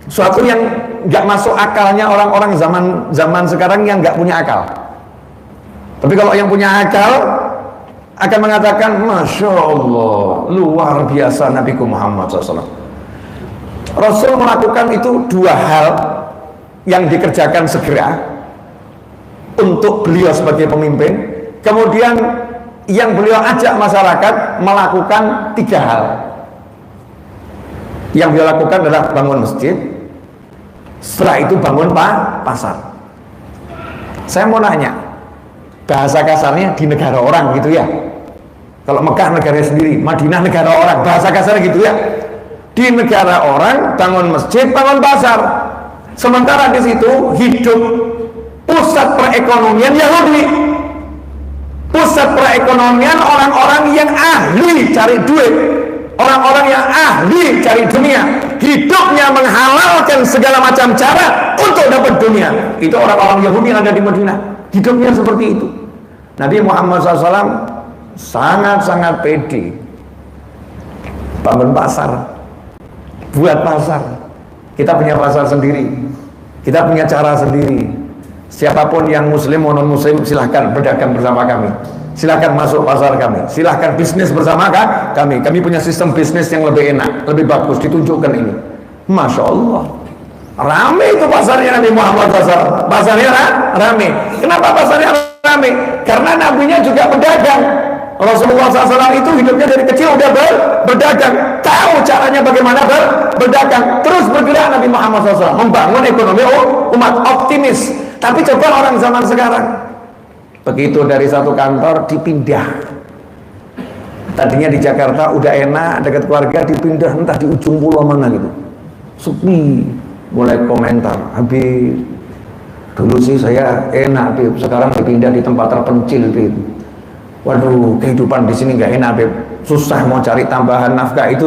Suatu yang nggak masuk akalnya orang-orang zaman sekarang yang nggak punya akal. Tapi kalau yang punya akal akan mengatakan, Masya Allah, luar biasa Nabi Muhammad SAW. Rasul melakukan itu dua hal yang dikerjakan segera untuk beliau sebagai pemimpin. Kemudian yang beliau ajak masyarakat melakukan tiga hal. Yang beliau lakukan adalah bangun masjid, setelah itu bangun pasar. Saya mau nanya, bahasa kasarnya di negara orang gitu ya. Kalau Mekah negara sendiri, Madinah negara orang, bahasa kasarnya gitu ya. Di negara orang bangun masjid, bangun pasar. Sementara di situ hidup pusat perekonomian Yahudi. Pusat perekonomian orang-orang yang ahli cari duit, orang-orang yang ahli cari dunia, hidupnya menghalalkan segala macam cara untuk dapat dunia. Itu orang-orang Yahudi yang ada di Madinah, hidupnya seperti itu. Nabi Muhammad SAW sangat-sangat pede, bangun pasar, buat pasar. Kita punya pasar sendiri, kita punya cara sendiri. Siapapun yang muslim maupun non muslim silahkan berdagang bersama kami, silahkan masuk pasar kami, silahkan bisnis bersama kami. Kami punya sistem bisnis yang lebih enak, lebih bagus, ditunjukkan ini. Masya Allah, rame itu pasarnya Nabi Muhammad SAW. Pasarnya rame. Kenapa pasarnya rame? Karena nabinya juga pedagang. Rasulullah SAW itu hidupnya dari kecil udah berdagang, tahu caranya bagaimana berdagang. Terus bergerak Nabi Muhammad SAW membangun ekonomi umat, optimis. Tapi coba orang zaman sekarang, begitu dari satu kantor dipindah, tadinya di Jakarta udah enak dekat keluarga, dipindah entah di ujung pulau mana gitu, sepi. Mulai komentar, Habib, dulu sih saya enak Habib, sekarang dipindah di tempat terpencil Habib. Waduh, kehidupan di sini nggak enak Habib, susah mau cari tambahan nafkah itu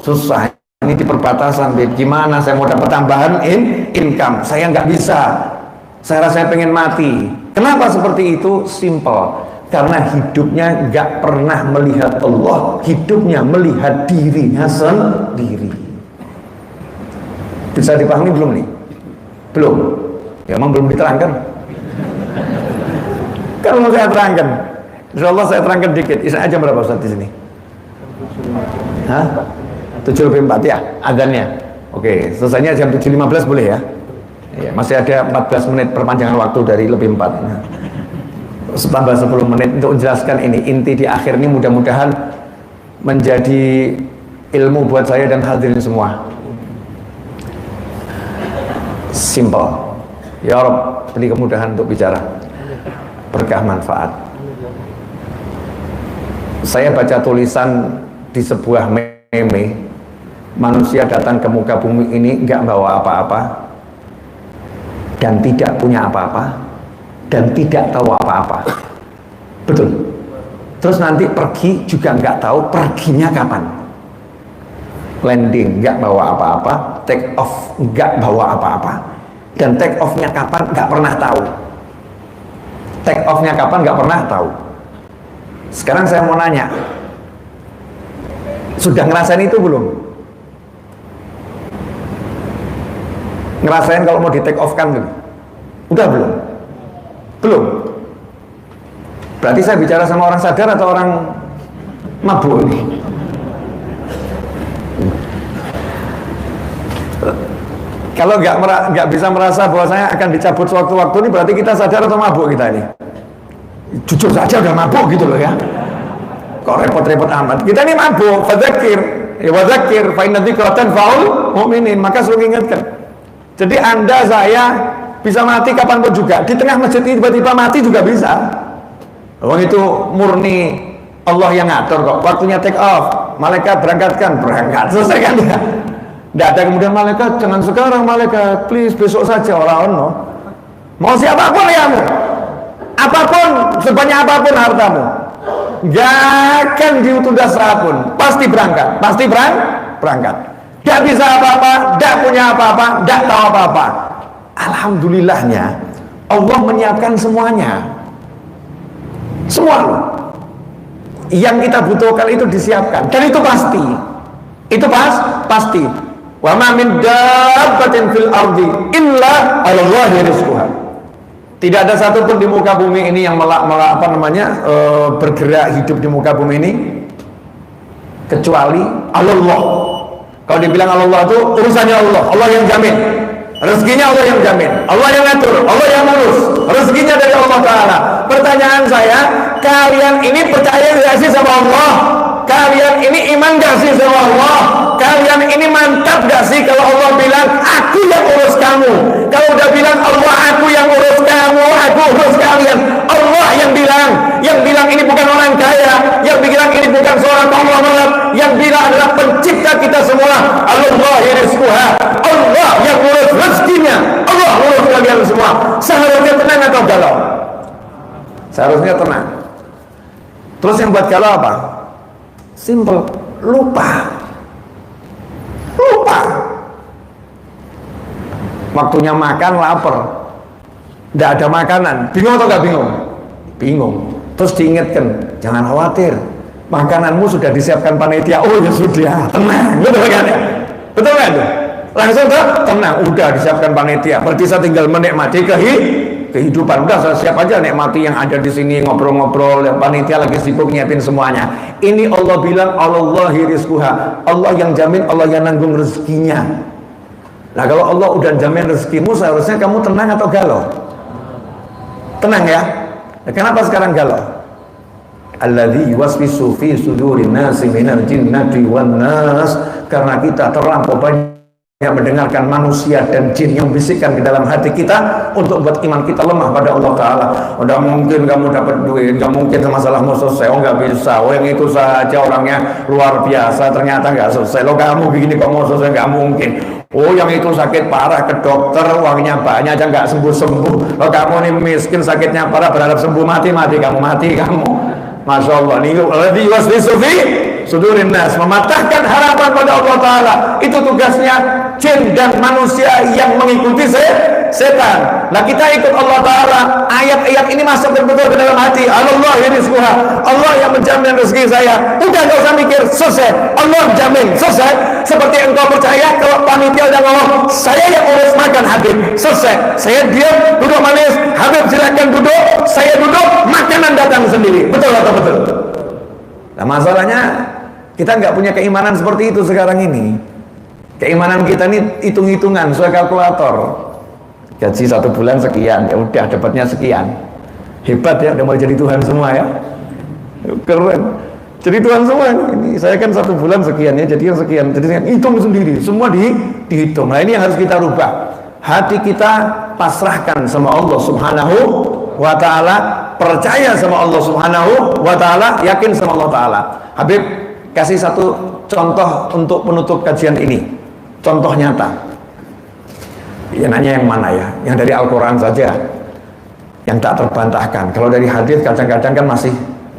susah. Ini di perbatasan Habib, gimana saya mau dapat tambahan income? Saya nggak bisa. Saya rasa pengen mati. Kenapa seperti itu? Simple. Karena hidupnya nggak pernah melihat Allah, hidupnya melihat dirinya sendiri. Bisa dipahami belum nih? Belum. Ya memang belum diterangkan. Kan mau saya terangkan. Insyaallah saya terangkan dikit. Isya aja berapa Ustaz di sini? Hah? 7:04 ya adzannya. Oke, selesainya jam 7:15 boleh ya? Ya, masih ada 14 menit perpanjangan waktu dari lebih 4. Nah, tambah 10 menit untuk menjelaskan ini. Inti di akhir ini mudah-mudahan menjadi ilmu buat saya dan hadirin semua. Simple. Ya Rabb, beri kemudahan untuk bicara. Berkah manfaat. Saya baca tulisan di sebuah meme. Manusia datang ke muka bumi ini nggak bawa apa-apa dan tidak punya apa-apa dan tidak tahu apa-apa. Betul. Terus nanti pergi juga nggak tahu perginya kapan. Landing nggak bawa apa-apa, take off nggak bawa apa-apa, dan take off-nya kapan nggak pernah tahu. Take off-nya kapan nggak pernah tahu. Sekarang saya mau nanya, sudah ngerasain itu belum? Ngerasain kalau mau di take off kan? Udah belum? Belum. Berarti saya bicara sama orang sadar atau orang mabuk ini? Kalau nggak bisa merasa bahwa saya akan dicabut sewaktu-waktu ini, berarti kita sadar atau mabuk kita ini? Jujur saja udah mabuk gitu loh ya. Kok repot-repot amat? Kita ini mabuk. Fadzakir, ya wadzakir, fa inna dzikra tanfa'ul mu'minin. Maka selalu ingatkan. Jadi Anda, saya bisa mati kapanpun juga. Di tengah masjid ini tiba-tiba mati juga bisa. Orang itu murni Allah yang ngatur kok. Waktunya take off, malaikat berangkatkan, berangkat, selesai kan ya. Tidak ada kemudian malaikat, jangan sekarang malaikat, please besok saja, orang no. Mau siapapun ya, apapun, sebanyak apapun hartamu, gak akan ditunda saat pun, pasti berangkat, pasti berangkat. Gak bisa apa-apa, gak punya apa-apa, gak tahu apa-apa. Alhamdulillahnya Allah menyiapkan semuanya. Semua loh. Yang kita butuhkan itu disiapkan, dan itu pasti. Itu pasti. Wa ma min dabbatin fil ardi illa 'ala Allahi rizquha. Tidak ada satupun di muka bumi ini yang bergerak hidup di muka bumi ini kecuali Allah. Kalau dibilang Allah itu urusannya Allah, Allah yang jamin. Rezekinya Allah yang jamin, Allah yang ngatur, Allah yang ngurus. Rezekinya dari Allah Ta'ala. Pertanyaan saya, kalian ini percaya gak sih sama Allah? Kalian ini iman gak sih sama Allah? Kalian ini mantap gak sih kalau Allah bilang aku yang urus kamu? Kalau udah bilang Allah aku yang urus kamu, aku urus kalian. Allah yang bilang ini bukan orang kaya, yang bilang ini bukan seorang konglomerat, yang bilang adalah pencipta kita semua. Allah rizquha, Allah yang urus rezekinya, Allah urus kalian semua. Seharusnya tenang atau galau? Seharusnya tenang. Terus yang buat galau apa? Simple, lupa. Waktunya makan, lapar, tidak ada makanan, bingung atau nggak bingung? Bingung. Terus diingatkan, jangan khawatir, makananmu sudah disiapkan panitia. Oh ya sudah, tenang, betul kan ya? Betul kan? Langsung tenang, udah disiapkan panitia. Berarti saya tinggal menikmati kehidupan. Udah saya siap aja nikmati yang ada di sini, ngobrol-ngobrol. Panitia lagi sibuk nyiapin semuanya. Ini Allah bilang Allahi rizquha, Allah yang jamin, Allah yang nanggung rezekinya. Nah kalau Allah udah jamin rezekimu, seharusnya kamu tenang atau galau? Tenang ya. Nah, kenapa sekarang galau? Alladzi yuwaswisu fi sudurin nasi minal jinnati wan nas. Karena kita terlampau banyak yang mendengarkan manusia dan jin yang bisikkan di dalam hati kita untuk buat iman kita lemah pada Allah Ta'ala. Udah mungkin kamu dapat duit, gak mungkin masalahmu selesai. Oh gak bisa, oh yang itu saja orangnya luar biasa, ternyata gak selesai. Lo kamu begini kok mau selesai, gak mungkin. Oh yang itu sakit parah ke dokter, uangnya banyak aja gak sembuh-sembuh. Lo kamu ini miskin, sakitnya parah, berharap sembuh, mati kamu. Masya Allah, nih lebih waswisufi sudurin nas, mematahkan harapan pada Allah Ta'ala. Itu tugasnya jin dan manusia yang mengikuti setan. Nah kita ikut Allah Ta'ala, ayat-ayat ini masuk betul-betul ke dalam hati. Allah ya rizquha, Allah yang menjamin rezeki saya. Udah gak usah mikir, selesai. Allah jamin, selesai. Seperti engkau percaya kalau panitia udah ngomong, saya yang urus makan Habib, selesai. Saya diam, duduk manis, Habib silakan duduk, saya duduk, makanan datang sendiri. Betul atau betul? Nah masalahnya kita nggak punya keimanan seperti itu sekarang ini. Keimanan kita ini hitung-hitungan sesuai kalkulator. Gaji 1 bulan sekian, ya udah dapatnya sekian. Hebat ya, udah mau jadi Tuhan semua ya. Keren. Jadi Tuhan semua ini. Saya kan 1 bulan sekian ya, jadi sekian. Jadi hitung sendiri, semua dihitung. Nah ini yang harus kita rubah. Hati kita pasrahkan sama Allah Subhanahu wa Ta'ala, percaya sama Allah Subhanahu wa Ta'ala, yakin sama Allah Ta'ala. Habib kasih satu contoh untuk penutup kajian ini. Contoh nyata. Ya nanya yang mana ya? Yang dari Al-Quran saja, yang tak terbantahkan. Kalau dari hadis kadang-kadang kan masih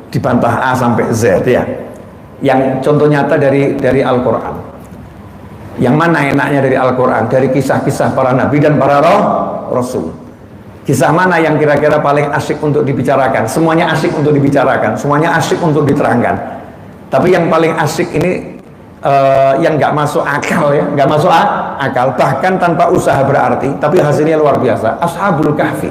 dibantah A sampai Z ya. Yang contoh nyata dari Al-Quran. Yang mana enaknya dari Al-Quran? Dari kisah-kisah para nabi dan para rasul. Kisah mana yang kira-kira paling asyik untuk dibicarakan? Semuanya asyik untuk dibicarakan, semuanya asyik untuk diterangkan. Tapi yang paling asyik ini yang nggak masuk akal ya, nggak masuk akal, bahkan tanpa usaha berarti, tapi hasilnya luar biasa. Ashabul Kahfi.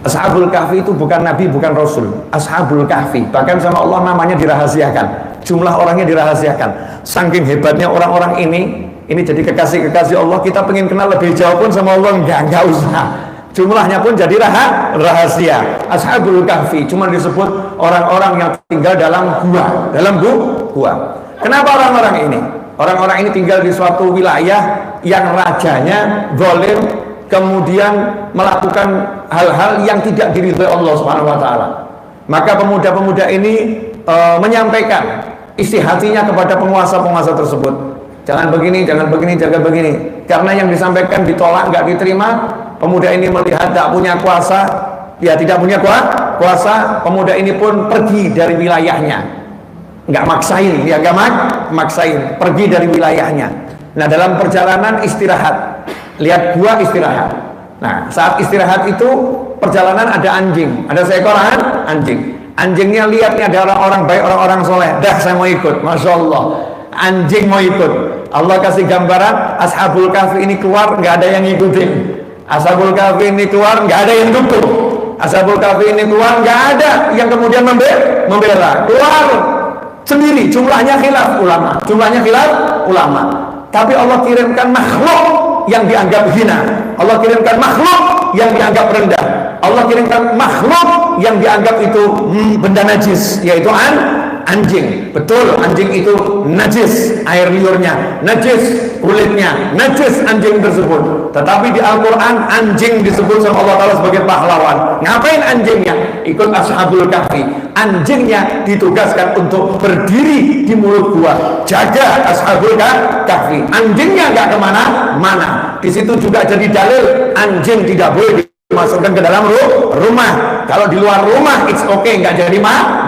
Ashabul Kahfi itu bukan nabi, bukan rasul. Ashabul Kahfi, bahkan sama Allah namanya dirahasiakan, jumlah orangnya dirahasiakan. Saking hebatnya orang-orang ini jadi kekasih-kekasih Allah. Kita pengen kenal lebih jauh pun sama Allah nggak usah. Jumlahnya pun jadi rahasia. Ashabul Kahfi cuma disebut orang-orang yang tinggal dalam gua. Kenapa orang-orang ini? Orang-orang ini tinggal di suatu wilayah yang rajanya zalim, kemudian melakukan hal-hal yang tidak diridhoi Allah Subhanahu wa Ta'ala. Maka pemuda-pemuda ini menyampaikan isi hatinya kepada penguasa-penguasa tersebut. Jangan begini, jangan begini, jangan begini. Karena yang disampaikan ditolak, nggak diterima. Pemuda ini melihat tak punya kuasa, ya tidak punya kuasa. Pemuda ini pun pergi dari wilayahnya. Nggak maksain, ya nggak maksain, pergi dari wilayahnya. Nah dalam perjalanan istirahat, lihat gua istirahat. Nah saat istirahat itu perjalanan ada anjing, ada seekor anjing. Anjingnya lihat nih ada orang-orang baik, orang-orang soleh. Dah saya mau ikut, masya Allah. Anjing mau ikut. Allah kasih gambaran Ashabul Kahfi ini keluar nggak ada yang ngikutin. Ashabul Kahfi ini keluar nggak ada yang dukung. Ashabul Kahfi ini keluar nggak ada yang kemudian membela. Keluar sendiri, jumlahnya khilaf ulama. Tapi Allah kirimkan makhluk yang dianggap hina. Allah kirimkan makhluk yang dianggap rendah. Allah kirimkan makhluk yang dianggap itu benda najis, yaitu anjing. Betul, anjing itu najis, air liurnya najis, kulitnya najis anjing tersebut. Tetapi di Al-Quran anjing disebut sama Allah Ta'ala sebagai pahlawan. Ngapain anjingnya? Ikut Ashabul Kahfi. Anjingnya ditugaskan untuk berdiri di mulut gua, jaga Ashabul Kahfi. Anjingnya nggak kemana-mana. Di situ juga jadi dalil anjing tidak boleh dimasukkan ke dalam rumah. Kalau di luar rumah it's okay, nggak jadi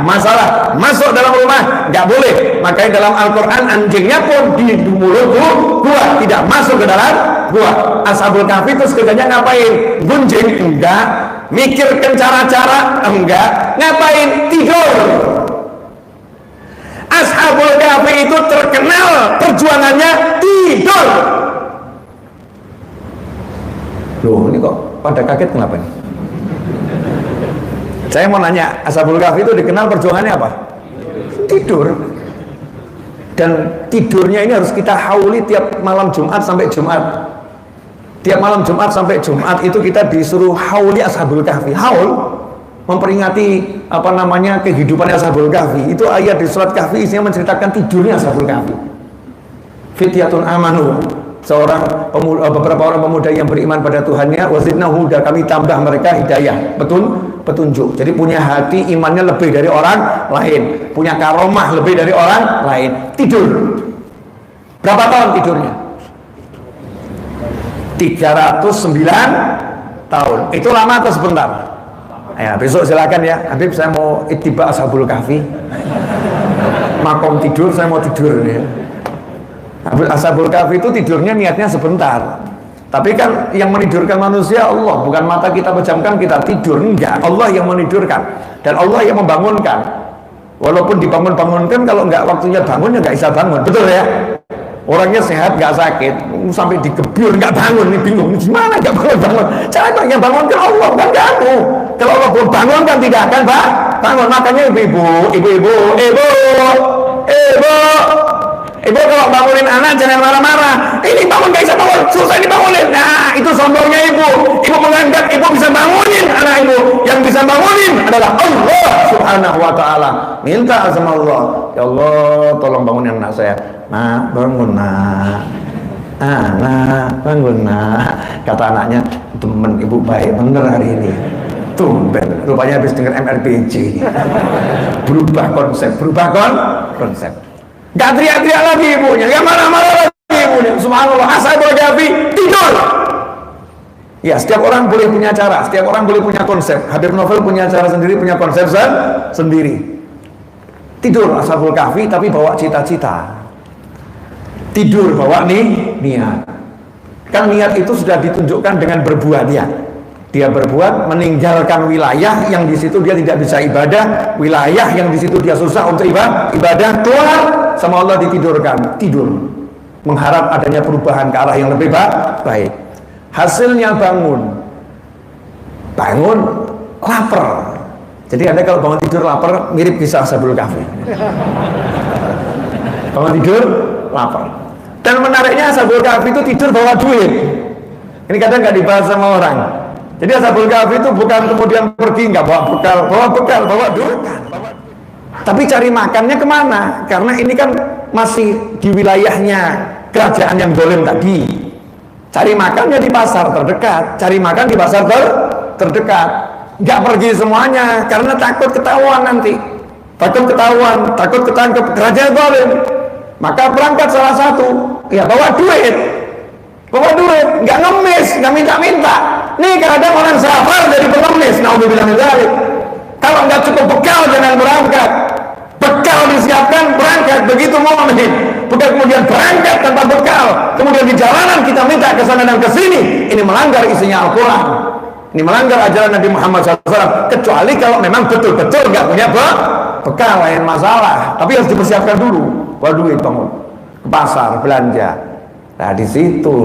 masalah. Masuk dalam rumah nggak boleh. Makanya dalam Al-Quran anjingnya pun di mulut gua, tidak masuk ke dalam gua. Ashabul Kahfi itu kerjanya ngapain? Gunjing? Enggak. Mikirkan cara-cara? Enggak. Ngapain? Tidur. Ashabul Kahfi itu terkenal perjuangannya tidur. Loh ini kok pada kaget kenapa nih? Saya mau nanya, Ashabul Kahfi itu dikenal perjuangannya apa? Tidur. Dan tidurnya ini harus kita hauli tiap malam Jumat sampai Jumat. Tiap malam Jumat sampai Jumat itu kita disuruh hauli Ashabul Kahfi. Haul memperingati kehidupan Ashabul Kahfi. Itu ayat di surat Kahfi isinya menceritakan tidurnya Ashabul Kahfi. Fityatun amanu, beberapa orang pemuda yang beriman pada Tuhannya, wazidnahu huda, kami tambah mereka hidayah, petunjuk. Jadi punya hati imannya lebih dari orang lain, punya karomah lebih dari orang lain. Tidur. Berapa tahun tidurnya? 309 tahun. Itu lama atau sebentar? Ya, besok silakan ya. Habib saya mau ittiba Ashabul Kahfi. Makom tidur, saya mau tidur ya. Ashabul Kahfi itu tidurnya niatnya sebentar. Tapi kan yang menidurkan manusia Allah, bukan mata kita pejamkan kita tidur, enggak. Allah yang menidurkan dan Allah yang membangunkan. Walaupun dibangun-bangunkan, kalau enggak waktunya bangun ya enggak bisa bangun, betul ya? Orangnya sehat, enggak sakit, sampai digebur enggak bangun, nih bingung gimana enggak bangun-bangun. Cara yang bangunkan Allah, kan kamu. Kalau Allah belum bangun kan tidak akan bangun. Makanya ibu kalau bangunin anak jangan marah-marah. Ini bangun gak bisa bangun, susah dibangunin. Nah itu sombongnya ibu. Ibu menganggap ibu bisa bangunin anak ibu. Yang bisa bangunin adalah Allah subhanahu wa ta'ala. Minta sama Allah, ya Allah tolong bangunin anak saya. Nah bangun nak, anak bangun nak. Kata anaknya, temen ibu baik bener hari ini. Tumben, rupanya habis dengar MRPJ. Berubah konsep. Gak teriak-teriak lagi ibunya, gak marah-marah lagi ibunya. Subhanallah, Ashabul Kahfi tidur. Ya, setiap orang boleh punya cara, setiap orang boleh punya konsep. Habib Novel punya cara sendiri, punya konsep sendiri. Tidur Ashabul Kahfi tapi bawa cita-cita. Tidur bawa niat. Kan niat itu sudah ditunjukkan dengan berbuat ya. Dia berbuat meninggalkan wilayah yang di situ dia tidak bisa ibadah, wilayah yang di situ dia susah untuk ibadah, keluar sama Allah ditidurkan, tidur mengharap adanya perubahan ke arah yang lebih baik. Hasilnya bangun lapar. Jadi Anda kalau bangun tidur lapar mirip kisah Ashabul Kahfi. Bangun tidur lapar. Dan menariknya Ashabul Kahfi itu tidur bawa duit. Ini kadang nggak dibahas sama orang. Jadi Ashabul Kahfi itu bukan kemudian pergi nggak bawa bekal, bawa duit. Tapi cari makannya kemana? Karena ini kan masih di wilayahnya kerajaan yang dolim tadi. Cari makannya di pasar terdekat, cari makan di pasar terdekat. Nggak pergi semuanya karena takut ketahuan nanti. Takut ketangkep kerajaan dolim. Maka berangkat salah satu, ya bawa duit, nggak ngemis, nggak minta-minta. Nih kadang orang safar jadi pengemis, naudzubillah min dzalik. Kalau nggak cukup bekal jangan berangkat. Bekal disiapkan berangkat, begitu mu'min. Bukan kemudian berangkat tanpa bekal, kemudian di jalanan kita minta ke sana dan ke sini. Ini melanggar isinya Al-Quran. Ini melanggar ajaran Nabi Muhammad SAW. Kecuali kalau memang betul-betul nggak punya bekal, lain masalah. Tapi harus dipersiapkan dulu. Bawa duit bangun ke pasar belanja. Nah di situ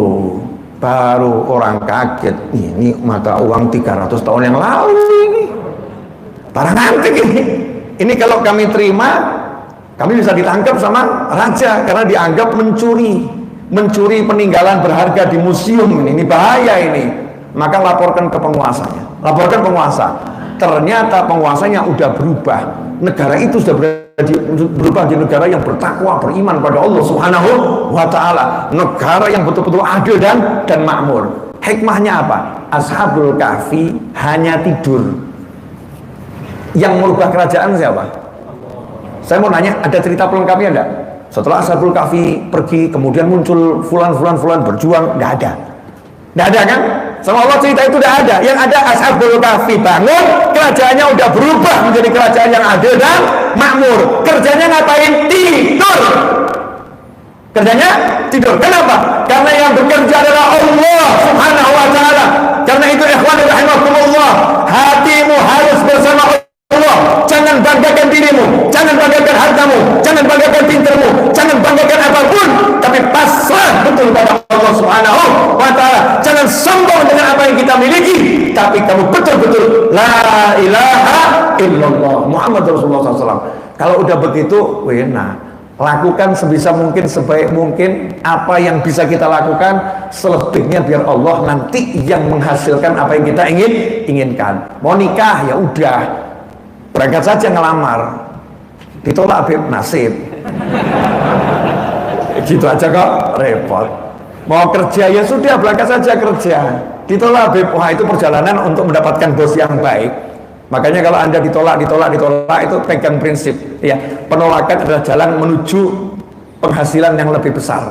baru orang kaget, ini mata uang 300 tahun yang lalu ini barang antik ini. Ini kalau kami terima, kami bisa ditangkap sama raja karena dianggap mencuri peninggalan berharga di museum ini bahaya ini. Maka laporkan ke penguasanya, laporkan penguasa. Ternyata penguasanya udah berubah. Negara itu sudah berubah di negara yang bertakwa, beriman pada Allah Subhanahu wa ta'ala, negara yang betul-betul adil dan makmur. Hikmahnya apa? Ashabul Kahfi hanya tidur. Yang merubah kerajaan siapa? Saya mau nanya, ada cerita pelengkapnya enggak? Setelah Ashabul Kahfi pergi, kemudian muncul fulan berjuang, enggak ada kan? Sama Allah cerita itu udah ada. Yang ada Ashabul Kahfi bangun, kerajaannya udah berubah menjadi kerajaan yang adil dan makmur. Kerjanya ngapain? Tidur. Kerjanya tidur. Kenapa? Karena yang bekerja adalah Allah Subhanahu wa ta'ala. Karena itu ikhwan rahimakumullah, hatimu harus bersama Allah. Jangan banggakan dirimu, jangan banggakan hartamu, jangan banggakan pintermu, jangan banggakan apapun, tapi pasrah betul pada Allah Subhanahu wa ta'ala. Jangan sombong dengan apa yang kita miliki, tapi kamu betul-betul la ilaha illallah Muhammad Rasulullah SAW. Kalau udah begitu, lakukan sebisa mungkin, sebaik mungkin apa yang bisa kita lakukan. Selebihnya biar Allah nanti yang menghasilkan apa yang kita inginkan. Mau nikah ya udah, berangkat saja ngelamar, ditolak Habib nasib. Gitu aja kok repot. Mau kerja ya sudah, berangkat saja kerja, ditolak Habib, wah itu perjalanan untuk mendapatkan bos yang baik. Makanya kalau Anda ditolak itu pegang prinsip ya, penolakan adalah jalan menuju penghasilan yang lebih besar.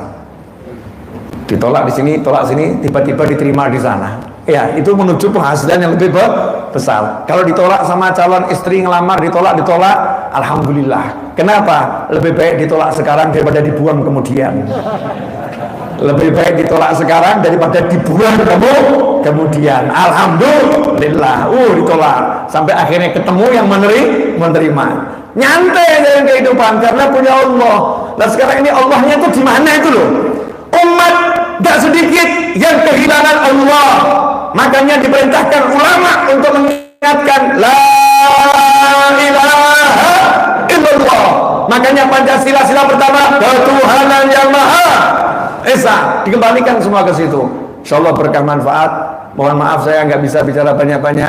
Ditolak di sini, tolak sini, tiba-tiba diterima di sana. Ya, itu menuju penghasilan yang lebih besar. Kalau ditolak sama calon istri ngelamar, ditolak, alhamdulillah. Kenapa? Lebih baik ditolak sekarang daripada dibuang kemudian. Lebih baik ditolak sekarang daripada dibuang kemudian. Alhamdulillah, ditolak sampai akhirnya ketemu yang menerima. Nyantai dalam kehidupan karena punya Allah. Nah sekarang ini Allahnya itu di mana itu loh? Umat gak sedikit yang kehilangan Allah. Makanya diperintahkan ulama untuk mengingatkan la ilaha illallah. Makanya Pancasila sila pertama ketuhanan yang maha esa, dikembalikan semua ke situ. Insyaallah berkah manfaat. Mohon maaf saya nggak bisa bicara banyak-banyak.